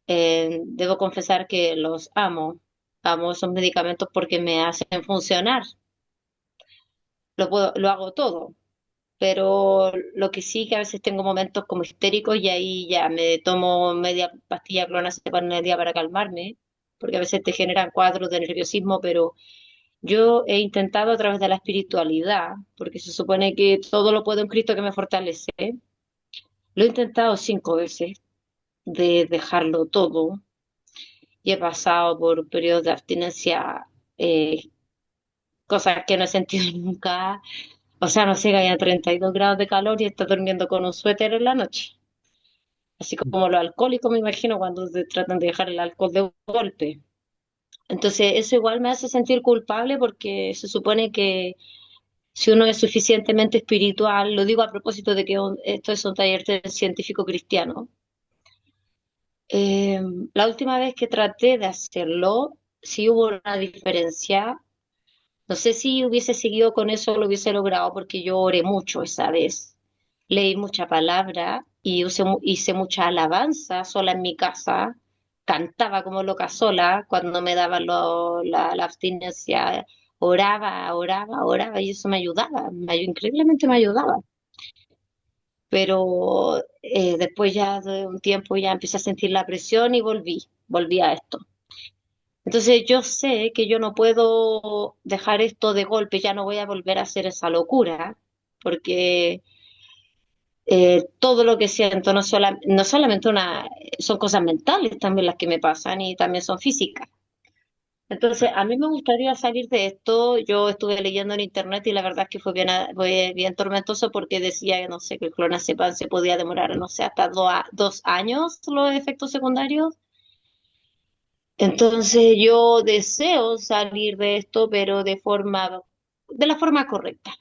debo confesar que los amo. Amo esos medicamentos porque me hacen funcionar. Lo hago todo. Pero lo que sí que a veces tengo momentos como histéricos y ahí ya me tomo media pastilla clonazepam en el día para calmarme, porque a veces te generan cuadros de nerviosismo, pero yo he intentado a través de la espiritualidad, porque se supone que todo lo puedo en Cristo que me fortalece. Lo he intentado 5 veces de dejarlo todo y he pasado por periodos de abstinencia, eh, cosas que no he sentido nunca. O sea, no sé, que haya 32 grados de calor y estás durmiendo con un suéter en la noche. Así como los alcohólicos, me imagino, cuando se tratan de dejar el alcohol de golpe. Entonces, eso igual me hace sentir culpable porque se supone que si uno es suficientemente espiritual, lo digo a propósito de que esto es un taller científico cristiano. Eh, la última vez que traté de hacerlo, sí hubo una diferencia. No sé si hubiese seguido con eso o lo hubiese logrado porque yo oré mucho esa vez. Leí mucha palabra y hice mucha alabanza sola en mi casa. Cantaba como loca sola cuando me daban la abstinencia. Oraba, oraba, oraba y eso me ayudaba. Increíblemente me ayudaba. Pero después ya de un tiempo ya empecé a sentir la presión y volví a esto. Entonces yo sé que yo no puedo dejar esto de golpe, ya no voy a volver a hacer esa locura, porque todo lo que siento, no solamente son cosas mentales también las que me pasan y también son físicas. Entonces, a mí me gustaría salir de esto. Yo estuve leyendo en internet y la verdad es que fue bien tormentoso porque decía, no sé, que el clonazepam se podía demorar, no sé, hasta 2 años los efectos secundarios. Entonces, yo deseo salir de esto, pero de la forma correcta.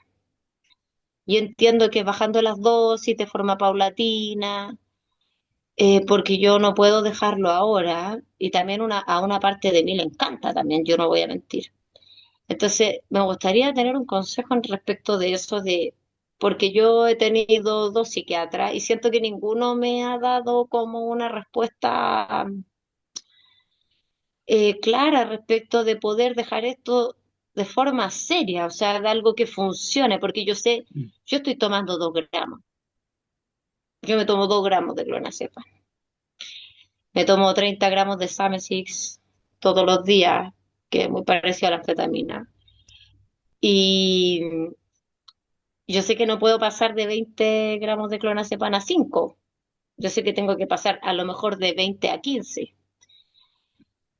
Y entiendo que bajando las dosis de forma paulatina, porque yo no puedo dejarlo ahora y también a una parte de mí le encanta también, yo no voy a mentir. Entonces, me gustaría tener un consejo en respecto de eso, porque yo he tenido 2 psiquiatras y siento que ninguno me ha dado como una respuesta clara respecto de poder dejar esto de forma seria, o sea, de algo que funcione, porque yo estoy tomando 2 gramos, yo me tomo 2 gramos de clonazepam, me tomo 30 gramos de Samesix todos los días, que es muy parecido a la anfetamina. Y yo sé que no puedo pasar de 20 gramos de clonazepam a 5. Yo sé que tengo que pasar a lo mejor de 20 a 15.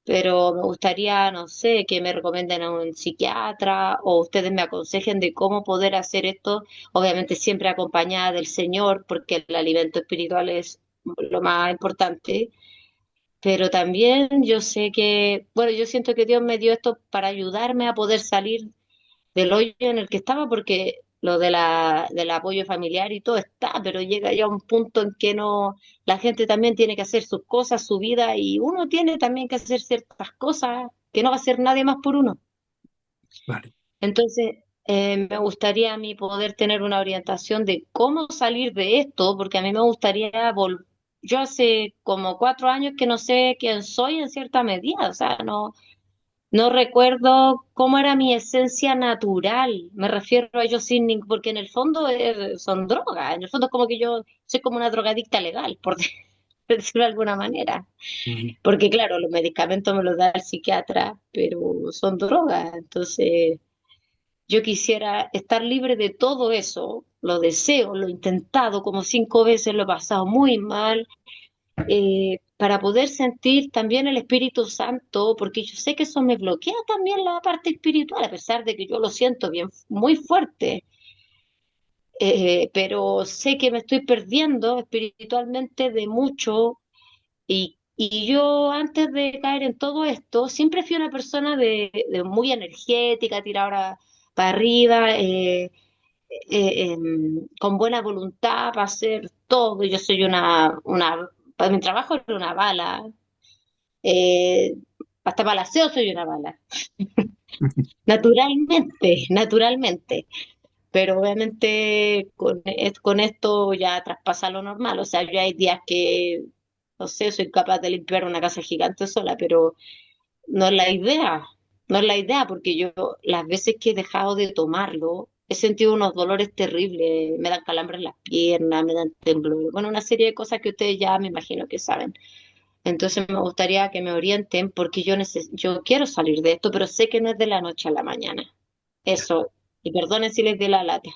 Pero me gustaría, no sé, que me recomienden a un psiquiatra o ustedes me aconsejen de cómo poder hacer esto, obviamente siempre acompañada del Señor, porque el alimento espiritual es lo más importante. Pero también yo sé que, bueno, yo siento que Dios me dio esto para ayudarme a poder salir del hoyo en el que estaba, porque lo del apoyo familiar y todo está, pero llega ya un punto en que no, la gente también tiene que hacer sus cosas, su vida, y uno tiene también que hacer ciertas cosas que no va a hacer nadie más por uno. Vale. Entonces, me gustaría a mí poder tener una orientación de cómo salir de esto, porque a mí me gustaría Yo hace como 4 años que no sé quién soy en cierta medida, o sea, no recuerdo cómo era mi esencia natural. Me refiero a ellos porque en el fondo son drogas. En el fondo es como que yo soy como una drogadicta legal, por decirlo de alguna manera. Ujú. Porque claro, los medicamentos me los da el psiquiatra, pero son drogas. Entonces, yo quisiera estar libre de todo eso. Lo deseo, lo he intentado como 5 veces, lo he pasado muy mal, para poder sentir también el Espíritu Santo, porque yo sé que eso me bloquea también la parte espiritual, a pesar de que yo lo siento bien, muy fuerte, pero sé que me estoy perdiendo espiritualmente de mucho y yo antes de caer en todo esto, siempre fui una persona de muy energética, tiradora para arriba, con buena voluntad para hacer todo. Yo soy para mi trabajo era una bala, eh, hasta para el aseo soy una bala, naturalmente, naturalmente. Pero obviamente con esto ya traspasa lo normal. O sea, yo hay días que, no sé, soy capaz de limpiar una casa gigante sola, pero no es la idea. No es la idea, porque yo las veces que he dejado de tomarlo, he sentido unos dolores terribles, me dan calambres en las piernas, me dan temblores, bueno, una serie de cosas que ustedes ya me imagino que saben. Entonces me gustaría que me orienten porque yo quiero salir de esto, pero sé que no es de la noche a la mañana. Eso, y perdonen si les dé la lata.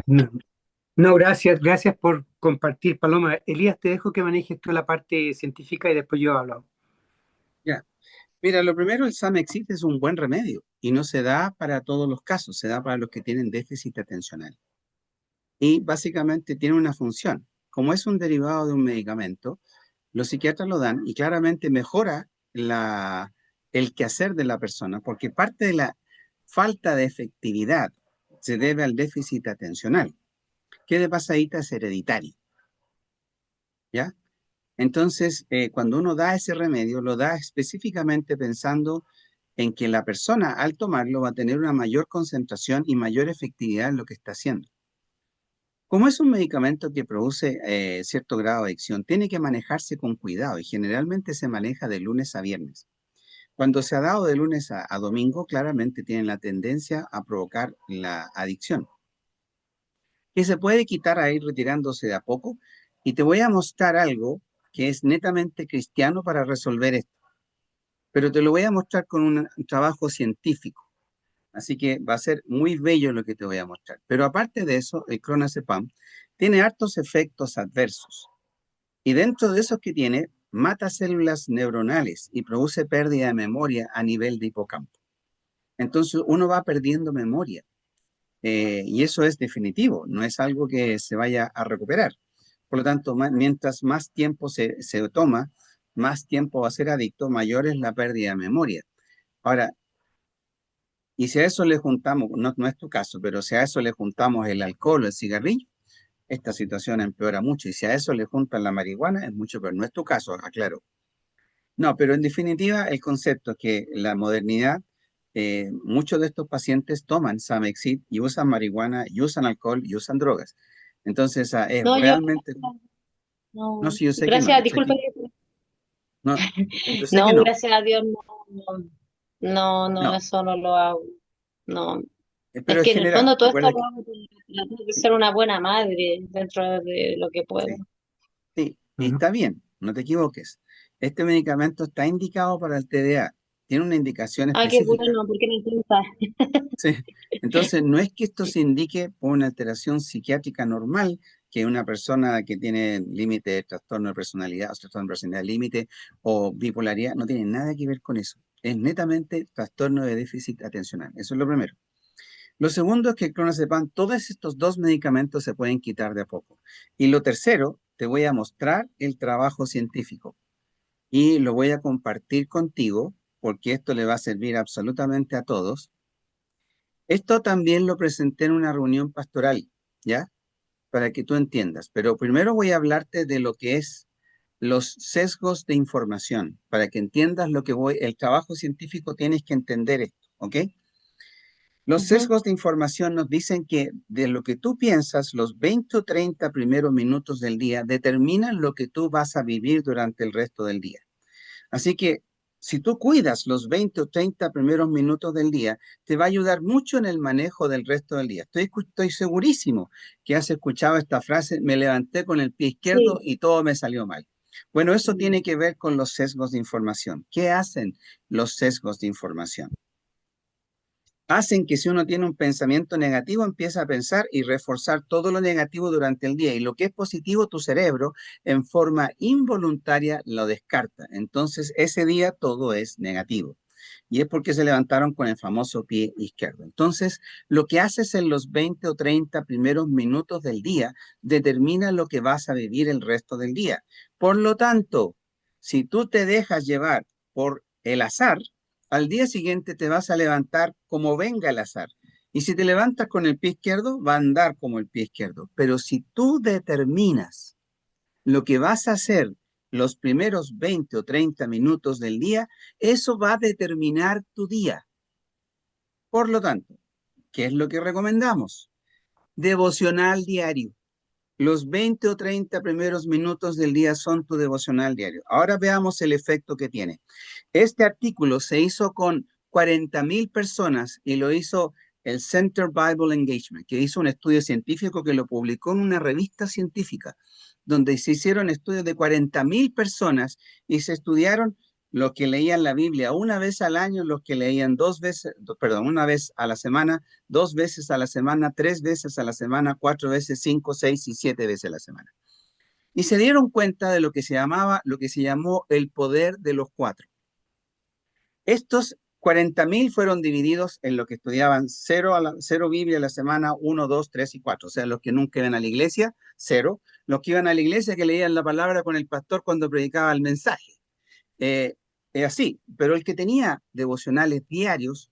No, no, gracias, gracias por compartir, Paloma. Elías, te dejo que manejes tú la parte científica y después yo hablo. Ya. Mira, lo primero, el Samexit es un buen remedio y no se da para todos los casos, se da para los que tienen déficit atencional. Y básicamente tiene una función. Como es un derivado de un medicamento, los psiquiatras lo dan y claramente mejora el quehacer de la persona, porque parte de la falta de efectividad se debe al déficit atencional, que de pasadita es hereditario, ¿ya? Entonces, cuando uno da ese remedio, lo da específicamente pensando en que la persona al tomarlo va a tener una mayor concentración y mayor efectividad en lo que está haciendo. Como es un medicamento que produce cierto grado de adicción, tiene que manejarse con cuidado y generalmente se maneja de lunes a viernes. Cuando se ha dado de lunes a domingo, claramente tienen la tendencia a provocar la adicción, que se puede quitar a ir retirándose de a poco. Y te voy a mostrar algo que es netamente cristiano para resolver esto, pero te lo voy a mostrar con un trabajo científico. Así que va a ser muy bello lo que te voy a mostrar. Pero aparte de eso, el clonazepam tiene hartos efectos adversos. Y dentro de esos que tiene, mata células neuronales y produce pérdida de memoria a nivel de hipocampo. Entonces uno va perdiendo memoria. Y eso es definitivo, no es algo que se vaya a recuperar. Por lo tanto, mientras más tiempo se toma, más tiempo va a ser adicto, mayor es la pérdida de memoria. Ahora, y si a eso le juntamos, no es tu caso, pero si a eso le juntamos el alcohol o el cigarrillo, esta situación empeora mucho. Y si a eso le juntan la marihuana, es mucho peor. No es tu caso, aclaro. No, pero en definitiva, el concepto es que la modernidad, muchos de estos pacientes toman Samexit y usan marihuana, y usan alcohol, y usan drogas. Entonces, es No, yo realmente, no, no, sí, yo sé que no, gracias, yo sé disculpa, no, yo sé que no, no, gracias a Dios, no, no, eso no lo hago. No, es pero en que en el general, fondo todo esto recuerda lo que, hago porque trato de ser una buena madre dentro de lo que puedo. sí, sí, y Claro. está bien, no te equivoques. Este medicamento está indicado para el TDA, tiene una indicación Ah, qué específica. bueno, porque me encanta. Sí. Entonces, no es que esto se indique por una alteración psiquiátrica normal, que una persona que tiene límite de trastorno de personalidad, o trastorno de personalidad límite, o bipolaridad, no tiene nada que ver con eso. Es netamente trastorno de déficit atencional. Eso es lo primero. Lo segundo es que el clonazepam, todos estos dos medicamentos se pueden quitar de a poco. Y lo tercero, te voy a mostrar el trabajo científico y lo voy a compartir contigo porque esto le va a servir absolutamente a todos. Esto también lo presenté en una reunión pastoral, ¿ya? Para que tú entiendas. Pero primero voy a hablarte de lo que es los sesgos de información, para que entiendas lo que el trabajo científico tienes que entender esto, ¿ok? Los Ujú. sesgos de información nos dicen que de lo que tú piensas, los 20 o 30 primeros minutos del día determinan lo que tú vas a vivir durante el resto del día. Así que si tú cuidas los 20 o 30 primeros minutos del día, te va a ayudar mucho en el manejo del resto del día. Estoy segurísimo que has escuchado esta frase, me levanté con el pie izquierdo Sí. y todo me salió mal. Bueno, eso tiene que ver con los sesgos de información. ¿Qué hacen los sesgos de información? Hacen que si uno tiene un pensamiento negativo, empieza a pensar y reforzar todo lo negativo durante el día. Y lo que es positivo, tu cerebro, en forma involuntaria, lo descarta. Entonces, ese día todo es negativo. Y es porque se levantaron con el famoso pie izquierdo. Entonces, lo que haces en los 20 o 30 primeros minutos del día determina lo que vas a vivir el resto del día. Por lo tanto, si tú te dejas llevar por el azar, al día siguiente te vas a levantar como venga el azar. Y si te levantas con el pie izquierdo, va a andar como el pie izquierdo. Pero si tú determinas lo que vas a hacer los primeros 20 o 30 minutos del día, eso va a determinar tu día. Por lo tanto, ¿qué es lo que recomendamos? Devocional diario. Los 20 o 30 primeros minutos del día son tu devocional diario. Ahora veamos el efecto que tiene. Este artículo se hizo con 40,000 personas y lo hizo el Center Bible Engagement, que hizo un estudio científico que lo publicó en una revista científica, donde se hicieron estudios de 40,000 personas y se estudiaron los que leían la Biblia una vez al año, los que leían una vez a la semana, 2 veces a la semana, 3 veces a la semana, 4 veces, 5, 6 y 7 veces a la semana. Y se dieron cuenta de lo que se llamó el poder de los cuatro. Estos 40,000 fueron divididos en los que estudiaban cero Biblia a la semana, 1, 2, 3 y 4. O sea, los que nunca iban a la iglesia, 0. Los que iban a la iglesia, que leían la palabra con el pastor cuando predicaba el mensaje. Eh, así, pero el que tenía devocionales diarios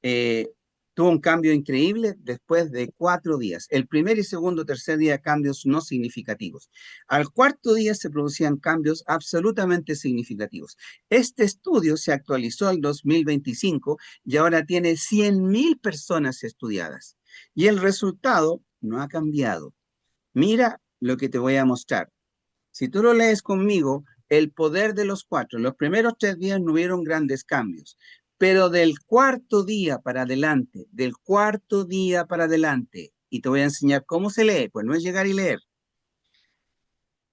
eh, tuvo un cambio increíble después de 4 días. El primer y segundo, tercer día, cambios no significativos. Al cuarto día se producían cambios absolutamente significativos. Este estudio se actualizó al 2025 y ahora tiene 100,000 personas estudiadas. Y el resultado no ha cambiado. Mira lo que te voy a mostrar. Si tú lo lees conmigo, el poder de los cuatro, los primeros 3 días no hubieron grandes cambios, pero del cuarto día para adelante, y te voy a enseñar cómo se lee, pues no es llegar y leer.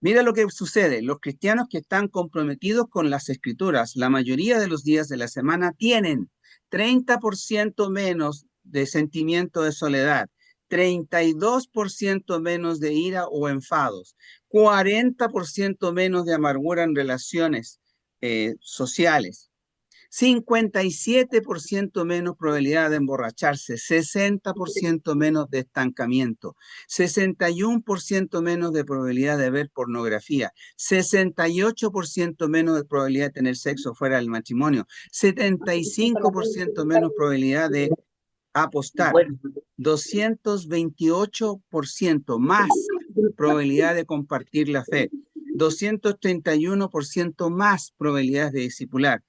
Mira lo que sucede, los cristianos que están comprometidos con las escrituras, la mayoría de los días de la semana tienen 30% menos de sentimiento de soledad, 32% menos de ira o enfados, 40% menos de amargura en relaciones sociales, 57% menos probabilidad de emborracharse, 60% menos de estancamiento, 61% menos de probabilidad de ver pornografía, 68% menos de probabilidad de tener sexo fuera del matrimonio, 75% menos probabilidad de apostar, 228% más probabilidad de compartir la fe, 231% más probabilidades de discipular,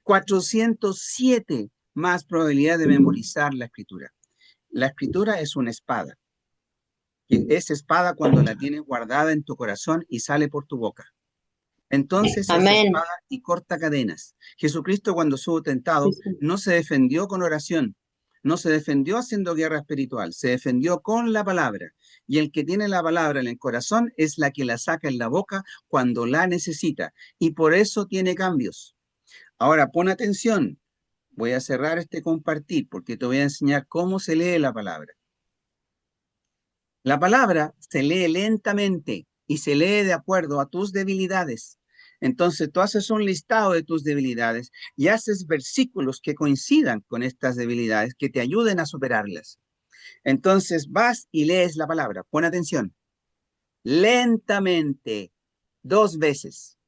407 más probabilidad de memorizar la escritura. La escritura es una espada. Es espada cuando la tienes guardada en tu corazón y sale por tu boca. Entonces es Amén. espada y corta cadenas. Jesucristo, cuando estuvo tentado, no se defendió con oración, no se defendió haciendo guerra espiritual, se defendió con la palabra. Y el que tiene la palabra en el corazón es la que la saca en la boca cuando la necesita. Y por eso tiene cambios. Ahora, pon atención. Voy a cerrar este compartir porque te voy a enseñar cómo se lee la palabra. La palabra se lee lentamente y se lee de acuerdo a tus debilidades. Entonces tú haces un listado de tus debilidades y haces versículos que coincidan con estas debilidades, que te ayuden a superarlas. Entonces vas y lees la palabra. Pon atención. Lentamente, 2 veces.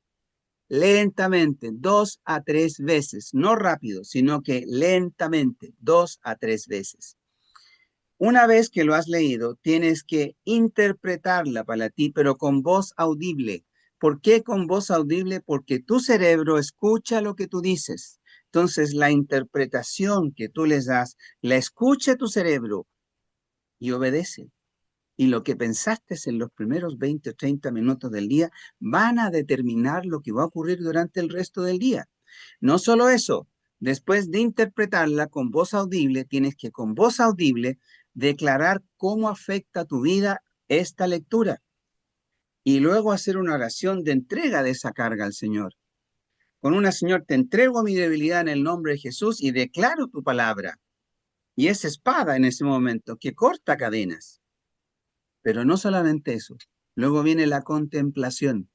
Lentamente, 2 a 3 veces. No rápido, sino que lentamente, 2 a 3 veces. Una vez que lo has leído, tienes que interpretarla para ti, pero con voz audible. ¿Por qué con voz audible? Porque tu cerebro escucha lo que tú dices. Entonces, la interpretación que tú les das, la escucha tu cerebro y obedece. Y lo que pensaste en los primeros 20 o 30 minutos del día van a determinar lo que va a ocurrir durante el resto del día. No solo eso, después de interpretarla con voz audible, tienes que con voz audible declarar cómo afecta a tu vida esta lectura y luego hacer una oración de entrega de esa carga al Señor. Con una, Señor, te entrego mi debilidad en el nombre de Jesús y declaro tu palabra. Y esa espada en ese momento que corta cadenas. Pero no solamente eso, luego viene la contemplación.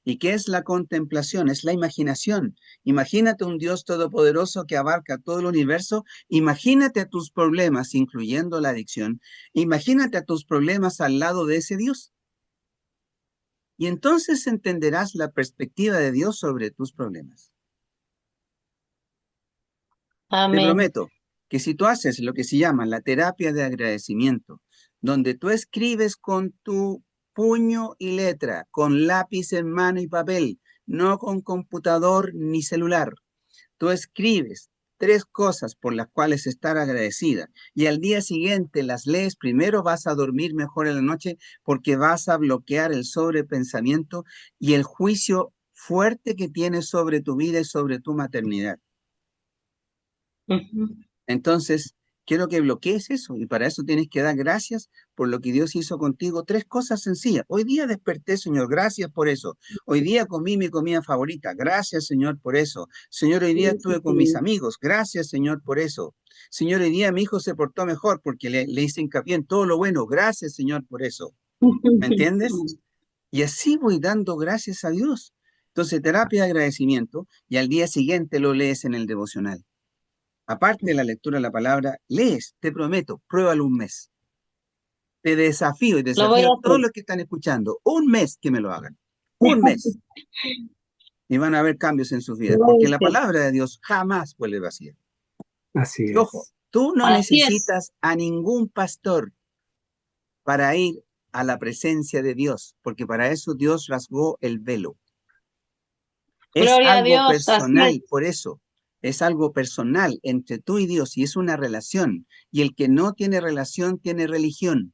¿Y qué es la contemplación? Es la imaginación. Imagínate un Dios todopoderoso que abarca todo el universo. Imagínate a tus problemas, incluyendo la adicción. Imagínate a tus problemas al lado de ese Dios. Y entonces entenderás la perspectiva de Dios sobre tus problemas. Te Amén. prometo que si tú haces lo que se llama la terapia de agradecimiento, donde tú escribes con tu puño y letra, con lápiz en mano y papel, no con computador ni celular, tú escribes 3 cosas por las cuales estar agradecida y al día siguiente las lees, primero vas a dormir mejor en la noche porque vas a bloquear el sobrepensamiento y el juicio fuerte que tienes sobre tu vida y sobre tu maternidad. Ujú. Entonces, quiero que bloquees eso y para eso tienes que dar gracias por lo que Dios hizo contigo. 3 cosas sencillas. Hoy día desperté, Señor, gracias por eso. Hoy día comí mi comida favorita. Gracias, Señor, por eso. Señor, hoy día estuve con mis amigos. Gracias, Señor, por eso. Señor, hoy día mi hijo se portó mejor porque le hice hincapié en todo lo bueno. Gracias, Señor, por eso. ¿Me entiendes? Y así voy dando gracias a Dios. Entonces, terapia de agradecimiento y al día siguiente lo lees en el devocional. Aparte de la lectura de la palabra, lees, te prometo, pruébalo un mes. Te desafío y Lo voy a desafío a todos hacer. los que están escuchando, un mes que me lo hagan. Un mes. Y van a haber cambios en sus vidas, Lo voy a porque la hacer. palabra de Dios jamás vuelve vacía. Así Y ojo, es. tú no Así es. necesitas a ningún pastor para ir a la presencia de Dios, porque para eso Dios rasgó el velo. Es Gloria a algo Dios, así es. personal, por eso. Es algo personal entre tú y Dios y es una relación. Y el que no tiene relación tiene religión.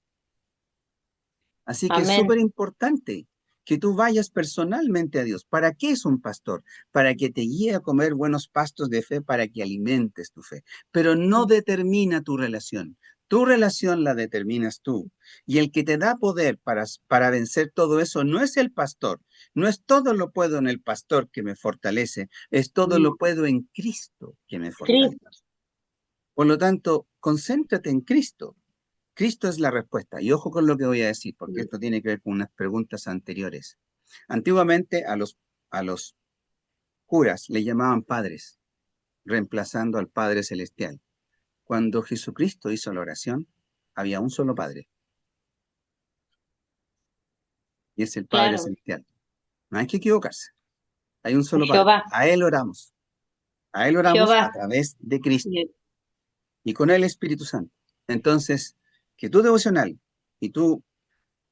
Así que es Amén. súper importante que tú vayas personalmente a Dios. ¿Para qué es un pastor? Para que te guíe a comer buenos pastos de fe, para que alimentes tu fe. Pero no determina tu relación. Tu relación la determinas tú. Y el que te da poder para vencer todo eso no es el pastor. No es todo lo puedo en el pastor que me fortalece. Es todo lo puedo en Cristo que me fortalece. Cristo. Por lo tanto, concéntrate en Cristo. Cristo es la respuesta. Y ojo con lo que voy a decir, porque esto tiene que ver con unas preguntas anteriores. Antiguamente a los curas le llamaban padres, reemplazando al Padre Celestial. Cuando Jesucristo hizo la oración, había un solo Padre, y es el Padre Claro, Celestial. No hay que equivocarse. Hay un solo Padre. Jehová, A Él oramos. A Él oramos a Jehová. través de Cristo y con el Espíritu Santo. Entonces, que tu devocional y tu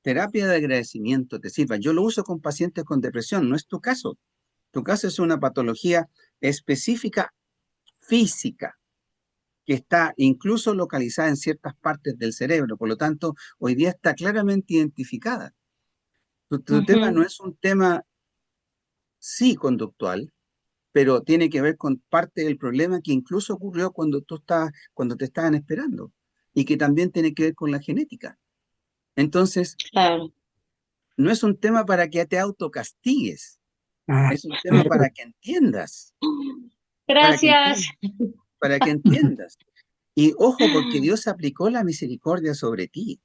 terapia de agradecimiento te sirva. Yo lo uso con pacientes con depresión, no es tu caso. Tu caso es una patología específica física que está incluso localizada en ciertas partes del cerebro. Por lo tanto, hoy día está claramente identificada. Tu tema no Ujú. es un tema, sí, conductual, pero tiene que ver con parte del problema que incluso ocurrió cuando te estaban esperando y que también tiene que ver con la genética. Entonces, Claro. no es un tema para que te autocastigues, Ah, es un tema para que entiendas, para que Gracias. entiendas, para que entiendas. Y ojo, porque Dios aplicó la misericordia sobre ti.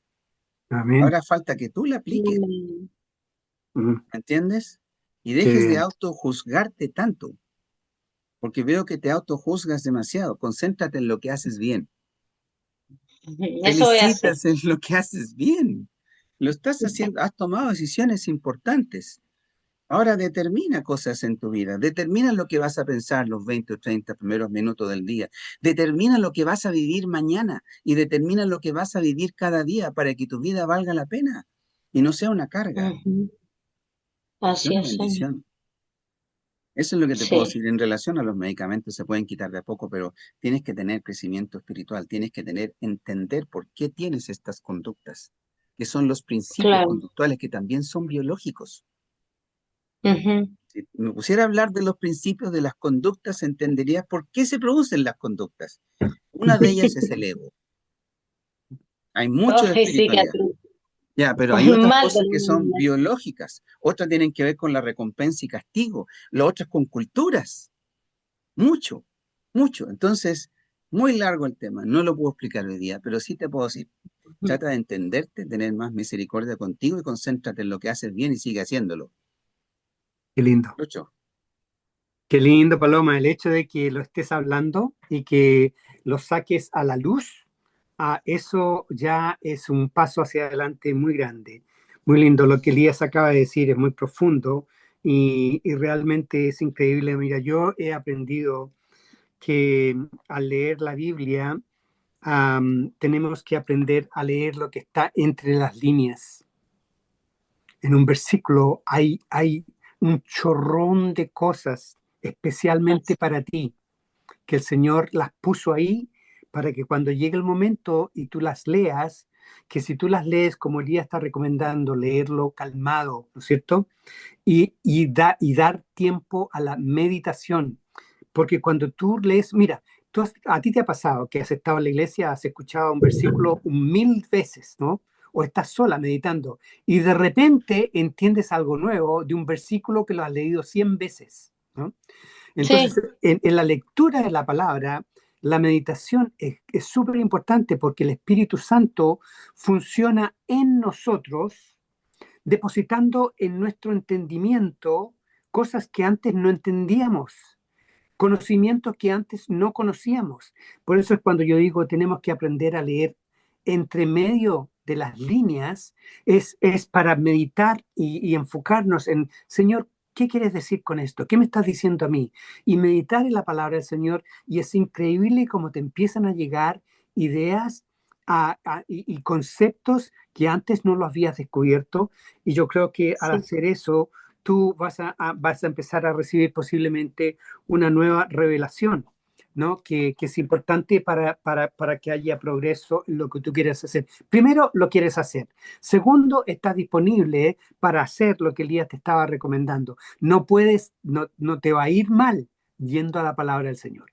amén. Ahora falta que tú la apliques, Mm. Mm, ¿entiendes? Y qué dejes de bien. autojuzgarte tanto, porque veo que te autojuzgas demasiado. Concéntrate en lo que haces bien. Eso voy a hacer. Felicitas en lo que haces bien. Lo estás haciendo, has tomado decisiones importantes. Ahora determina cosas en tu vida. Determina lo que vas a pensar los 20 o 30 primeros minutos del día. Determina lo que vas a vivir mañana y determina lo que vas a vivir cada día para que tu vida valga la pena y no sea una carga, Ujú. sea Así una es, Señor. bendición. Eso es lo que te puedo Sí, decir. En relación a los medicamentos se pueden quitar de a poco, pero tienes que tener crecimiento espiritual, tienes que entender por qué tienes estas conductas, que son los principios claro. conductuales que también son biológicos. Ujú. Si me pusiera a hablar de los principios de las conductas, entenderías por qué se producen las conductas. Una de ellas es el ego. Hay mucho de Ay, sí, espiritualidad. Ya, pero hay otras mal de cosas la que son humanidad. biológicas. Otras tienen que ver con la recompensa y castigo. Las otras con culturas. Mucho, mucho. Entonces, muy largo el tema. No lo puedo explicar hoy día, pero sí te puedo decir. Trata de entenderte, tener más misericordia contigo y concéntrate en lo que haces bien y sigue haciéndolo. Qué lindo. Lucho. Qué lindo, Paloma, el hecho de que lo estés hablando y que lo saques a la luz, eso ya es un paso hacia adelante muy grande. Muy lindo. Lo que Elías acaba de decir es muy profundo y realmente es increíble. Mira, yo he aprendido que al leer la Biblia, tenemos que aprender a leer lo que está entre las líneas. En un versículo hay un chorrón de cosas especialmente Así para ti, que el Señor las puso ahí para que cuando llegue el momento y tú las leas, que si tú las lees como Elías está recomendando, leerlo calmado, ¿no es cierto? Y dar tiempo a la meditación, porque cuando tú lees, mira, a ti te ha pasado que has estado en la iglesia, has escuchado un versículo 1000 veces, ¿no? O estás sola meditando y de repente entiendes algo nuevo de un versículo que lo has leído 100 veces, ¿no? Entonces, Sí, en la lectura de la palabra, la meditación es súper importante porque el Espíritu Santo funciona en nosotros, depositando en nuestro entendimiento cosas que antes no entendíamos, conocimientos que antes no conocíamos. Por eso es cuando yo digo, tenemos que aprender a leer entre medio de las líneas, es para meditar y enfocarnos en, Señor, ¿qué quieres decir con esto? ¿Qué me estás diciendo a mí? Y meditar en la palabra del Señor, y es increíble cómo te empiezan a llegar ideas y conceptos que antes no lo habías descubierto. Y yo creo que al sí, hacer eso, tú vas a empezar a recibir posiblemente una nueva revelación, ¿no? Que es importante para que haya progreso en lo que tú quieres hacer. Primero, lo quieres hacer. Segundo, estás disponible para hacer lo que Elías te estaba recomendando. No te va a ir mal yendo a la palabra del Señor.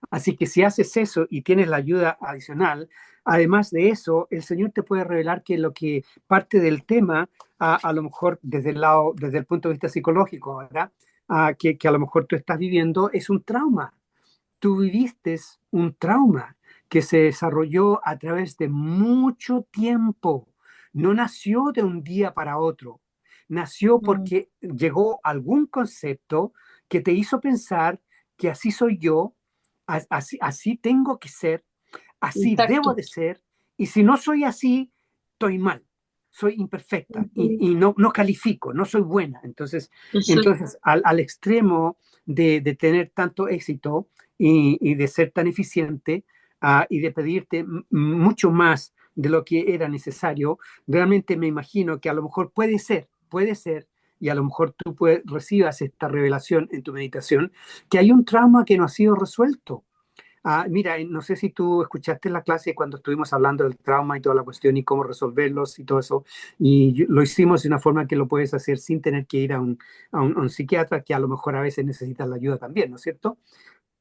Así que si haces eso y tienes la ayuda adicional, además de eso, el Señor te puede revelar que lo que parte del tema, a lo mejor desde el punto de vista psicológico, ¿verdad? Que a lo mejor tú estás viviendo es un trauma. Tú viviste un trauma que se desarrolló a través de mucho tiempo. No nació de un día para otro. Nació porque llegó algún concepto que te hizo pensar que así soy yo, así tengo que ser, así debo Exacto. de ser, y si no soy así, estoy mal, soy imperfecta y no califico, no soy buena. Entonces al extremo de tener tanto éxito y de ser tan eficiente y de pedirte mucho más de lo que era necesario, realmente me imagino que a lo mejor puede ser, y a lo mejor tú recibas esta revelación en tu meditación, que hay un trauma que no ha sido resuelto. Mira, no sé si tú escuchaste la clase cuando estuvimos hablando del trauma y toda la cuestión y cómo resolverlos y todo eso, y lo hicimos de una forma que lo puedes hacer sin tener que ir a un psiquiatra, que a lo mejor a veces necesitas la ayuda también, ¿no es cierto?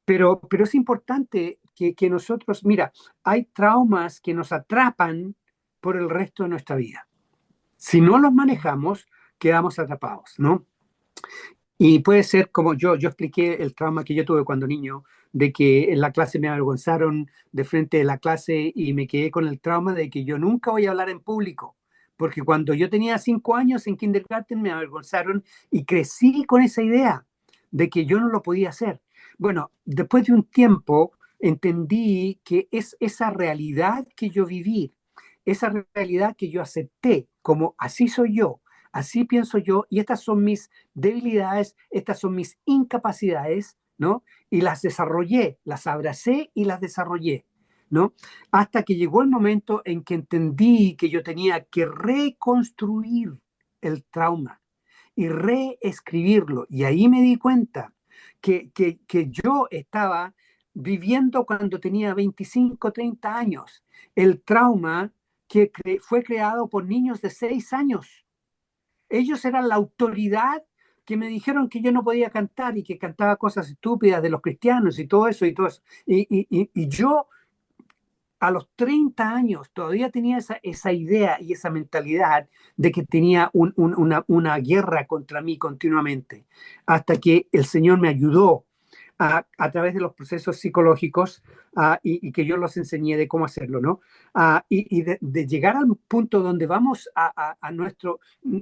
Pero es importante que nosotros, mira, hay traumas que nos atrapan por el resto de nuestra vida. Si no los manejamos, quedamos atrapados, ¿no? Y puede ser como yo expliqué el trauma que yo tuve cuando niño, de que en la clase me avergonzaron de frente de la clase y me quedé con el trauma de que yo nunca voy a hablar en público, porque cuando yo tenía 5 años en kindergarten me avergonzaron y crecí con esa idea de que yo no lo podía hacer. Bueno, después de un tiempo entendí que es esa realidad que yo viví, esa realidad que yo acepté como así soy yo, así pienso yo, y estas son mis debilidades, estas son mis incapacidades, ¿no? Y las desarrollé, las abracé y las desarrollé, ¿no? Hasta que llegó el momento en que entendí que yo tenía que reconstruir el trauma y reescribirlo. Y ahí me di cuenta que yo estaba viviendo cuando tenía 25, 30 años, el trauma que fue creado por niños de 6 años. Ellos eran la autoridad que me dijeron que yo no podía cantar y que cantaba cosas estúpidas de los cristianos y todo eso y todo eso. Y yo a los 30 años todavía tenía esa idea y esa mentalidad de que tenía una guerra contra mí continuamente, hasta que el Señor me ayudó a través de los procesos psicológicos y que yo los enseñé de cómo hacerlo, ¿no? Y de llegar al punto donde vamos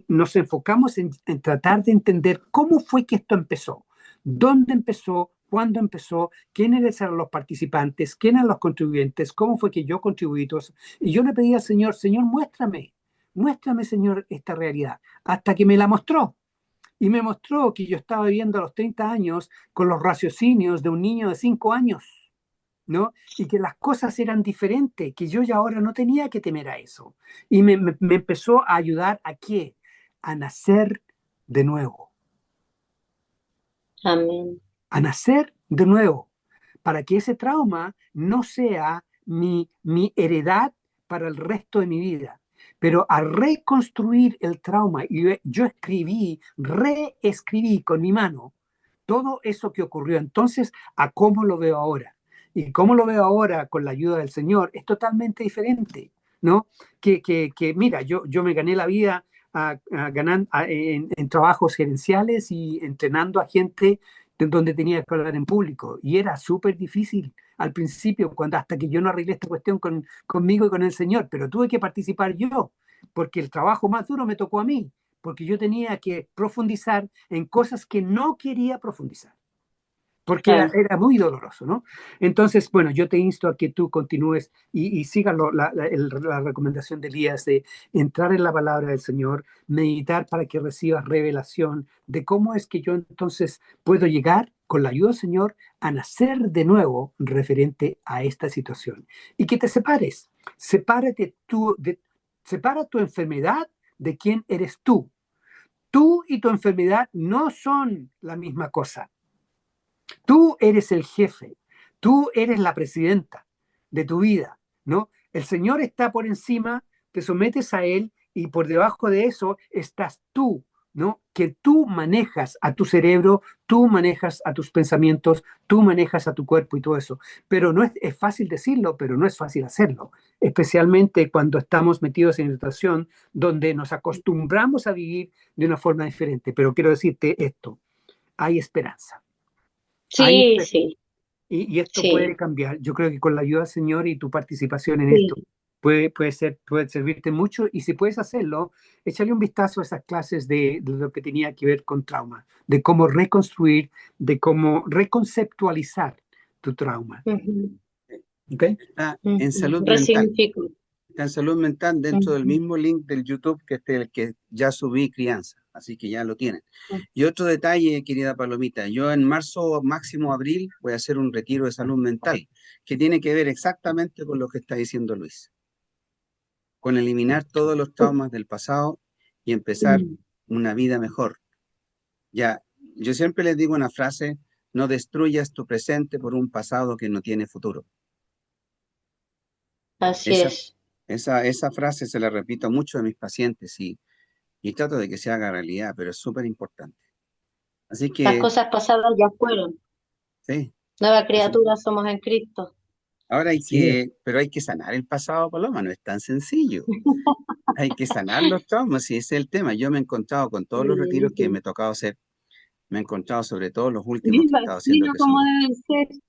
nos enfocamos en tratar de entender cómo fue que esto empezó, dónde empezó, cuándo empezó, quiénes eran los participantes, quiénes eran los contribuyentes, cómo fue que yo contribuí todo eso. Y yo le pedí al Señor, Señor, muéstrame, Señor, esta realidad, hasta que me la mostró. Y me mostró que yo estaba viviendo a los 30 años con los raciocinios de un niño de 5 años, ¿no? Y que las cosas eran diferentes, que yo ya ahora no tenía que temer a eso. Y me empezó a ayudar ¿a qué? A nacer de nuevo. Amén. A nacer de nuevo, para que ese trauma no sea mi heredad para el resto de mi vida. Pero a reconstruir el trauma, y yo reescribí con mi mano todo eso que ocurrió entonces a cómo lo veo ahora. Y cómo lo veo ahora con la ayuda del Señor es totalmente diferente, ¿no? Mira, yo me gané la vida en trabajos gerenciales y entrenando a gente donde tenía que hablar en público. Y era súper difícil al principio, hasta que yo no arreglé esta cuestión conmigo y con el Señor, pero tuve que participar yo, porque el trabajo más duro me tocó a mí, porque yo tenía que profundizar en cosas que no quería profundizar, porque era muy doloroso, ¿no? Entonces, bueno, yo te insto a que tú continúes y sigas la recomendación de Elías de entrar en la palabra del Señor, meditar para que recibas revelación de cómo es que yo entonces puedo llegar, con la ayuda del Señor, a nacer de nuevo referente a esta situación. Y que te separes. Separa tu enfermedad de quién eres tú. Tú y tu enfermedad no son la misma cosa. Tú eres el jefe, tú eres la presidenta de tu vida, ¿no? El Señor está por encima, te sometes a Él y por debajo de eso estás tú, ¿no? Que tú manejas a tu cerebro, tú manejas a tus pensamientos, tú manejas a tu cuerpo y todo eso. Pero no es fácil decirlo, pero no es fácil hacerlo, especialmente cuando estamos metidos en una situación donde nos acostumbramos a vivir de una forma diferente. Pero quiero decirte esto, hay esperanza. Sí, sí. Y esto puede Sí, cambiar. Yo creo que con la ayuda del Señor y tu participación en esto sí. puede servirte mucho. Y si puedes hacerlo, échale un vistazo a esas clases de lo que tenía que ver con trauma, de cómo reconstruir, de cómo reconceptualizar tu trauma. Ujú, ¿Ok? Está en ujú. salud mental. Resignifico. Está en salud mental dentro del Ujú, mismo link del YouTube que este, el que ya subí crianza. Así que ya lo tienen. ujú. Y otro detalle, querida Palomita, yo en marzo, máximo abril, voy a hacer un retiro de salud mental que tiene que ver exactamente con lo que está diciendo Luis, con eliminar todos los traumas del pasado y empezar Mm, una vida mejor. Ya, yo siempre les digo una frase, no destruyas tu presente por un pasado que no tiene futuro. así Esa, es. esa frase se la repito mucho a mis pacientes y trato de que se haga realidad, pero es súper importante. Así Las que, cosas pasadas ya fueron. sí, Nueva así criatura somos en Cristo. ahora Sí, pero hay que sanar el pasado, Paloma, no es tan sencillo. Hay que sanar los traumas y ese es el tema. Yo me he encontrado con todos los retiros que me Sí, he tocado hacer, me he encontrado sobre todo los me últimos que he estado haciendo imagino que cómo son deben ser.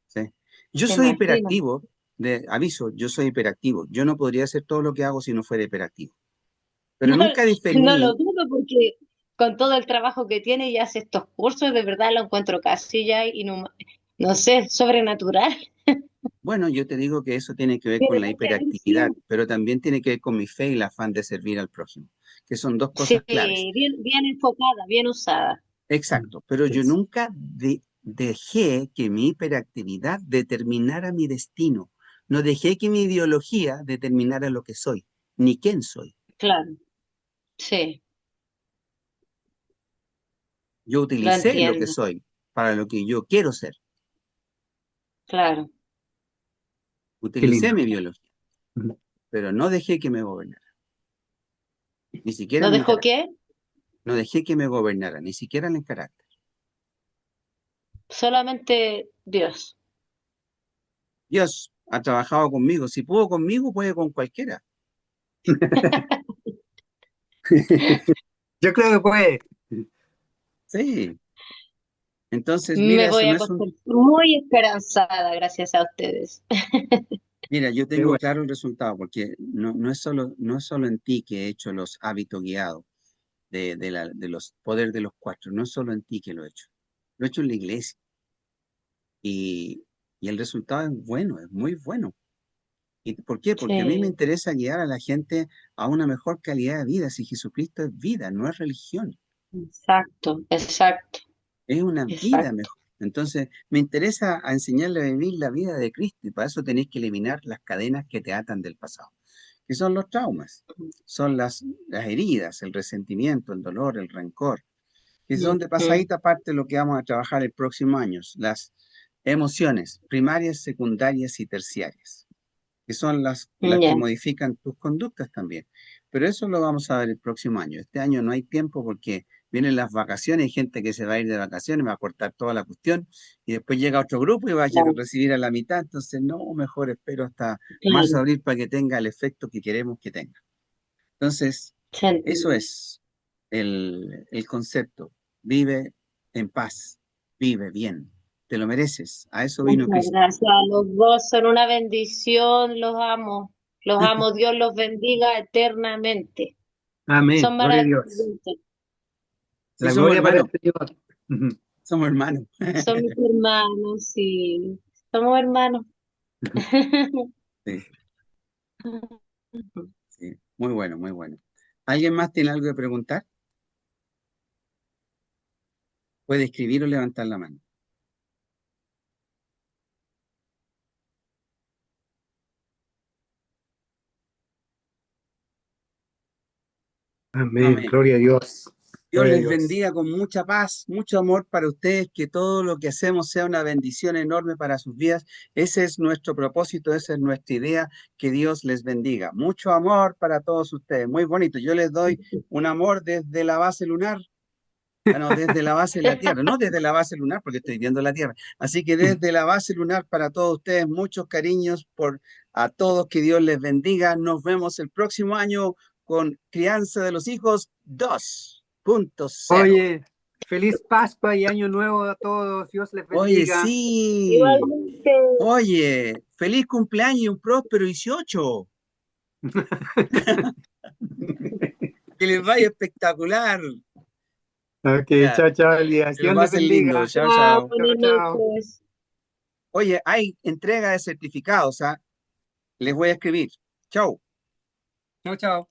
¿sí? Yo Me soy imagino. hiperactivo, de aviso, yo soy hiperactivo. Yo no podría hacer todo lo que hago si no fuera hiperactivo. Pero No, nunca no lo definí, dudo porque con todo el trabajo que tiene y hace estos cursos, de verdad lo encuentro casi ya no sé, sobrenatural. bueno, yo te digo que eso tiene que ver con Tiene la mucha hiperactividad, energía. pero también tiene que ver con mi fe y el afán de servir al prójimo, que son dos Sí, cosas claves. bien enfocada, bien usada. Exacto, pero yo es- nunca dejé que mi hiperactividad determinara mi destino. No dejé que mi ideología determinara lo que soy, ni quién soy. Claro, sí, Yo lo utilicé lo que entiendo. soy para lo que yo quiero ser. Claro. qué Utilicé lindo. mi biología, pero no dejé que me gobernara, ni siquiera ¿No en mi dejó carácter. qué? No dejé que me gobernara, ni siquiera en el carácter. Solamente Dios. Dios ha trabajado conmigo. Si pudo conmigo, puede con cualquiera. Yo creo que puede. Sí. Entonces, Me mira, eso voy a no es un... acostar muy esperanzada gracias a ustedes. Mira, yo Qué tengo bueno. claro el resultado, porque no es solo en ti que he hecho los hábitos guiados de los poderes de los cuatro. No es solo en ti que lo he hecho. Lo he hecho en la iglesia. Y, y el resultado es bueno, es muy bueno. ¿Y por qué? Porque a mí me Sí, interesa guiar a la gente a una mejor calidad de vida. Si Jesucristo es vida, no es religión, exacto, exacto, es una vida exacto. mejor. Entonces, me interesa a enseñarle a vivir la vida de Cristo y para eso tenéis que eliminar las cadenas que te atan del pasado, que son los traumas, son las heridas, el resentimiento, el dolor, el rencor, que son de Ujú. pasadita parte lo que vamos a trabajar el próximo año, las emociones primarias, secundarias y terciarias, que son las que Ya, modifican tus conductas también. Pero eso lo vamos a ver el próximo año. Este año no hay tiempo porque vienen las vacaciones, hay gente que se va a ir de vacaciones, va a cortar toda la cuestión y después llega otro grupo y va a claro, recibir a la mitad. Entonces, no, mejor espero hasta marzo, claro, abril para que tenga el efecto que queremos que tenga. Entonces, se eso entiende. es el concepto. Vive en paz, vive bien, te lo mereces. A eso vino Muchas Cristo. gracias. Los dos son una bendición, los amo. Los amo, Dios los bendiga eternamente. Amén. Son Gloria a Dios. maravillosos. Sí, La somos gloria para el hermanos, Señor. Ujú. somos hermanos. Son mis hermanos, sí. Somos hermanos. Sí, sí, muy bueno, muy bueno. ¿Alguien más tiene algo que preguntar? Puede escribir o levantar la mano. Amén. Amén. Gloria a Dios. Dios Gloria a les Dios. bendiga con mucha paz, mucho amor para ustedes, que todo lo que hacemos sea una bendición enorme para sus vidas. Ese es nuestro propósito, esa es nuestra idea, que Dios les bendiga. Mucho amor para todos ustedes, muy bonito. Yo les doy un amor desde la base lunar, no, desde la base de la Tierra, no desde la base lunar porque estoy viendo la Tierra. Así que desde la base lunar para todos ustedes, muchos cariños por a todos, que Dios les bendiga. Nos vemos el próximo año con Crianza de los Hijos 2.0. Oye, Feliz Pascua y Año Nuevo a todos. Dios les Oye, bendiga. sí. Igualmente, Oye, feliz cumpleaños y un próspero 18. Que les vaya espectacular. Ok, Ya, chao, chao, Elías. que lo Dios les pasen lindo. bendiga. Chao, chao, chao. Chao, buenas chao. noches. Oye, hay entrega de certificados, ¿ah? Les voy a escribir. Chao. Chao, chao.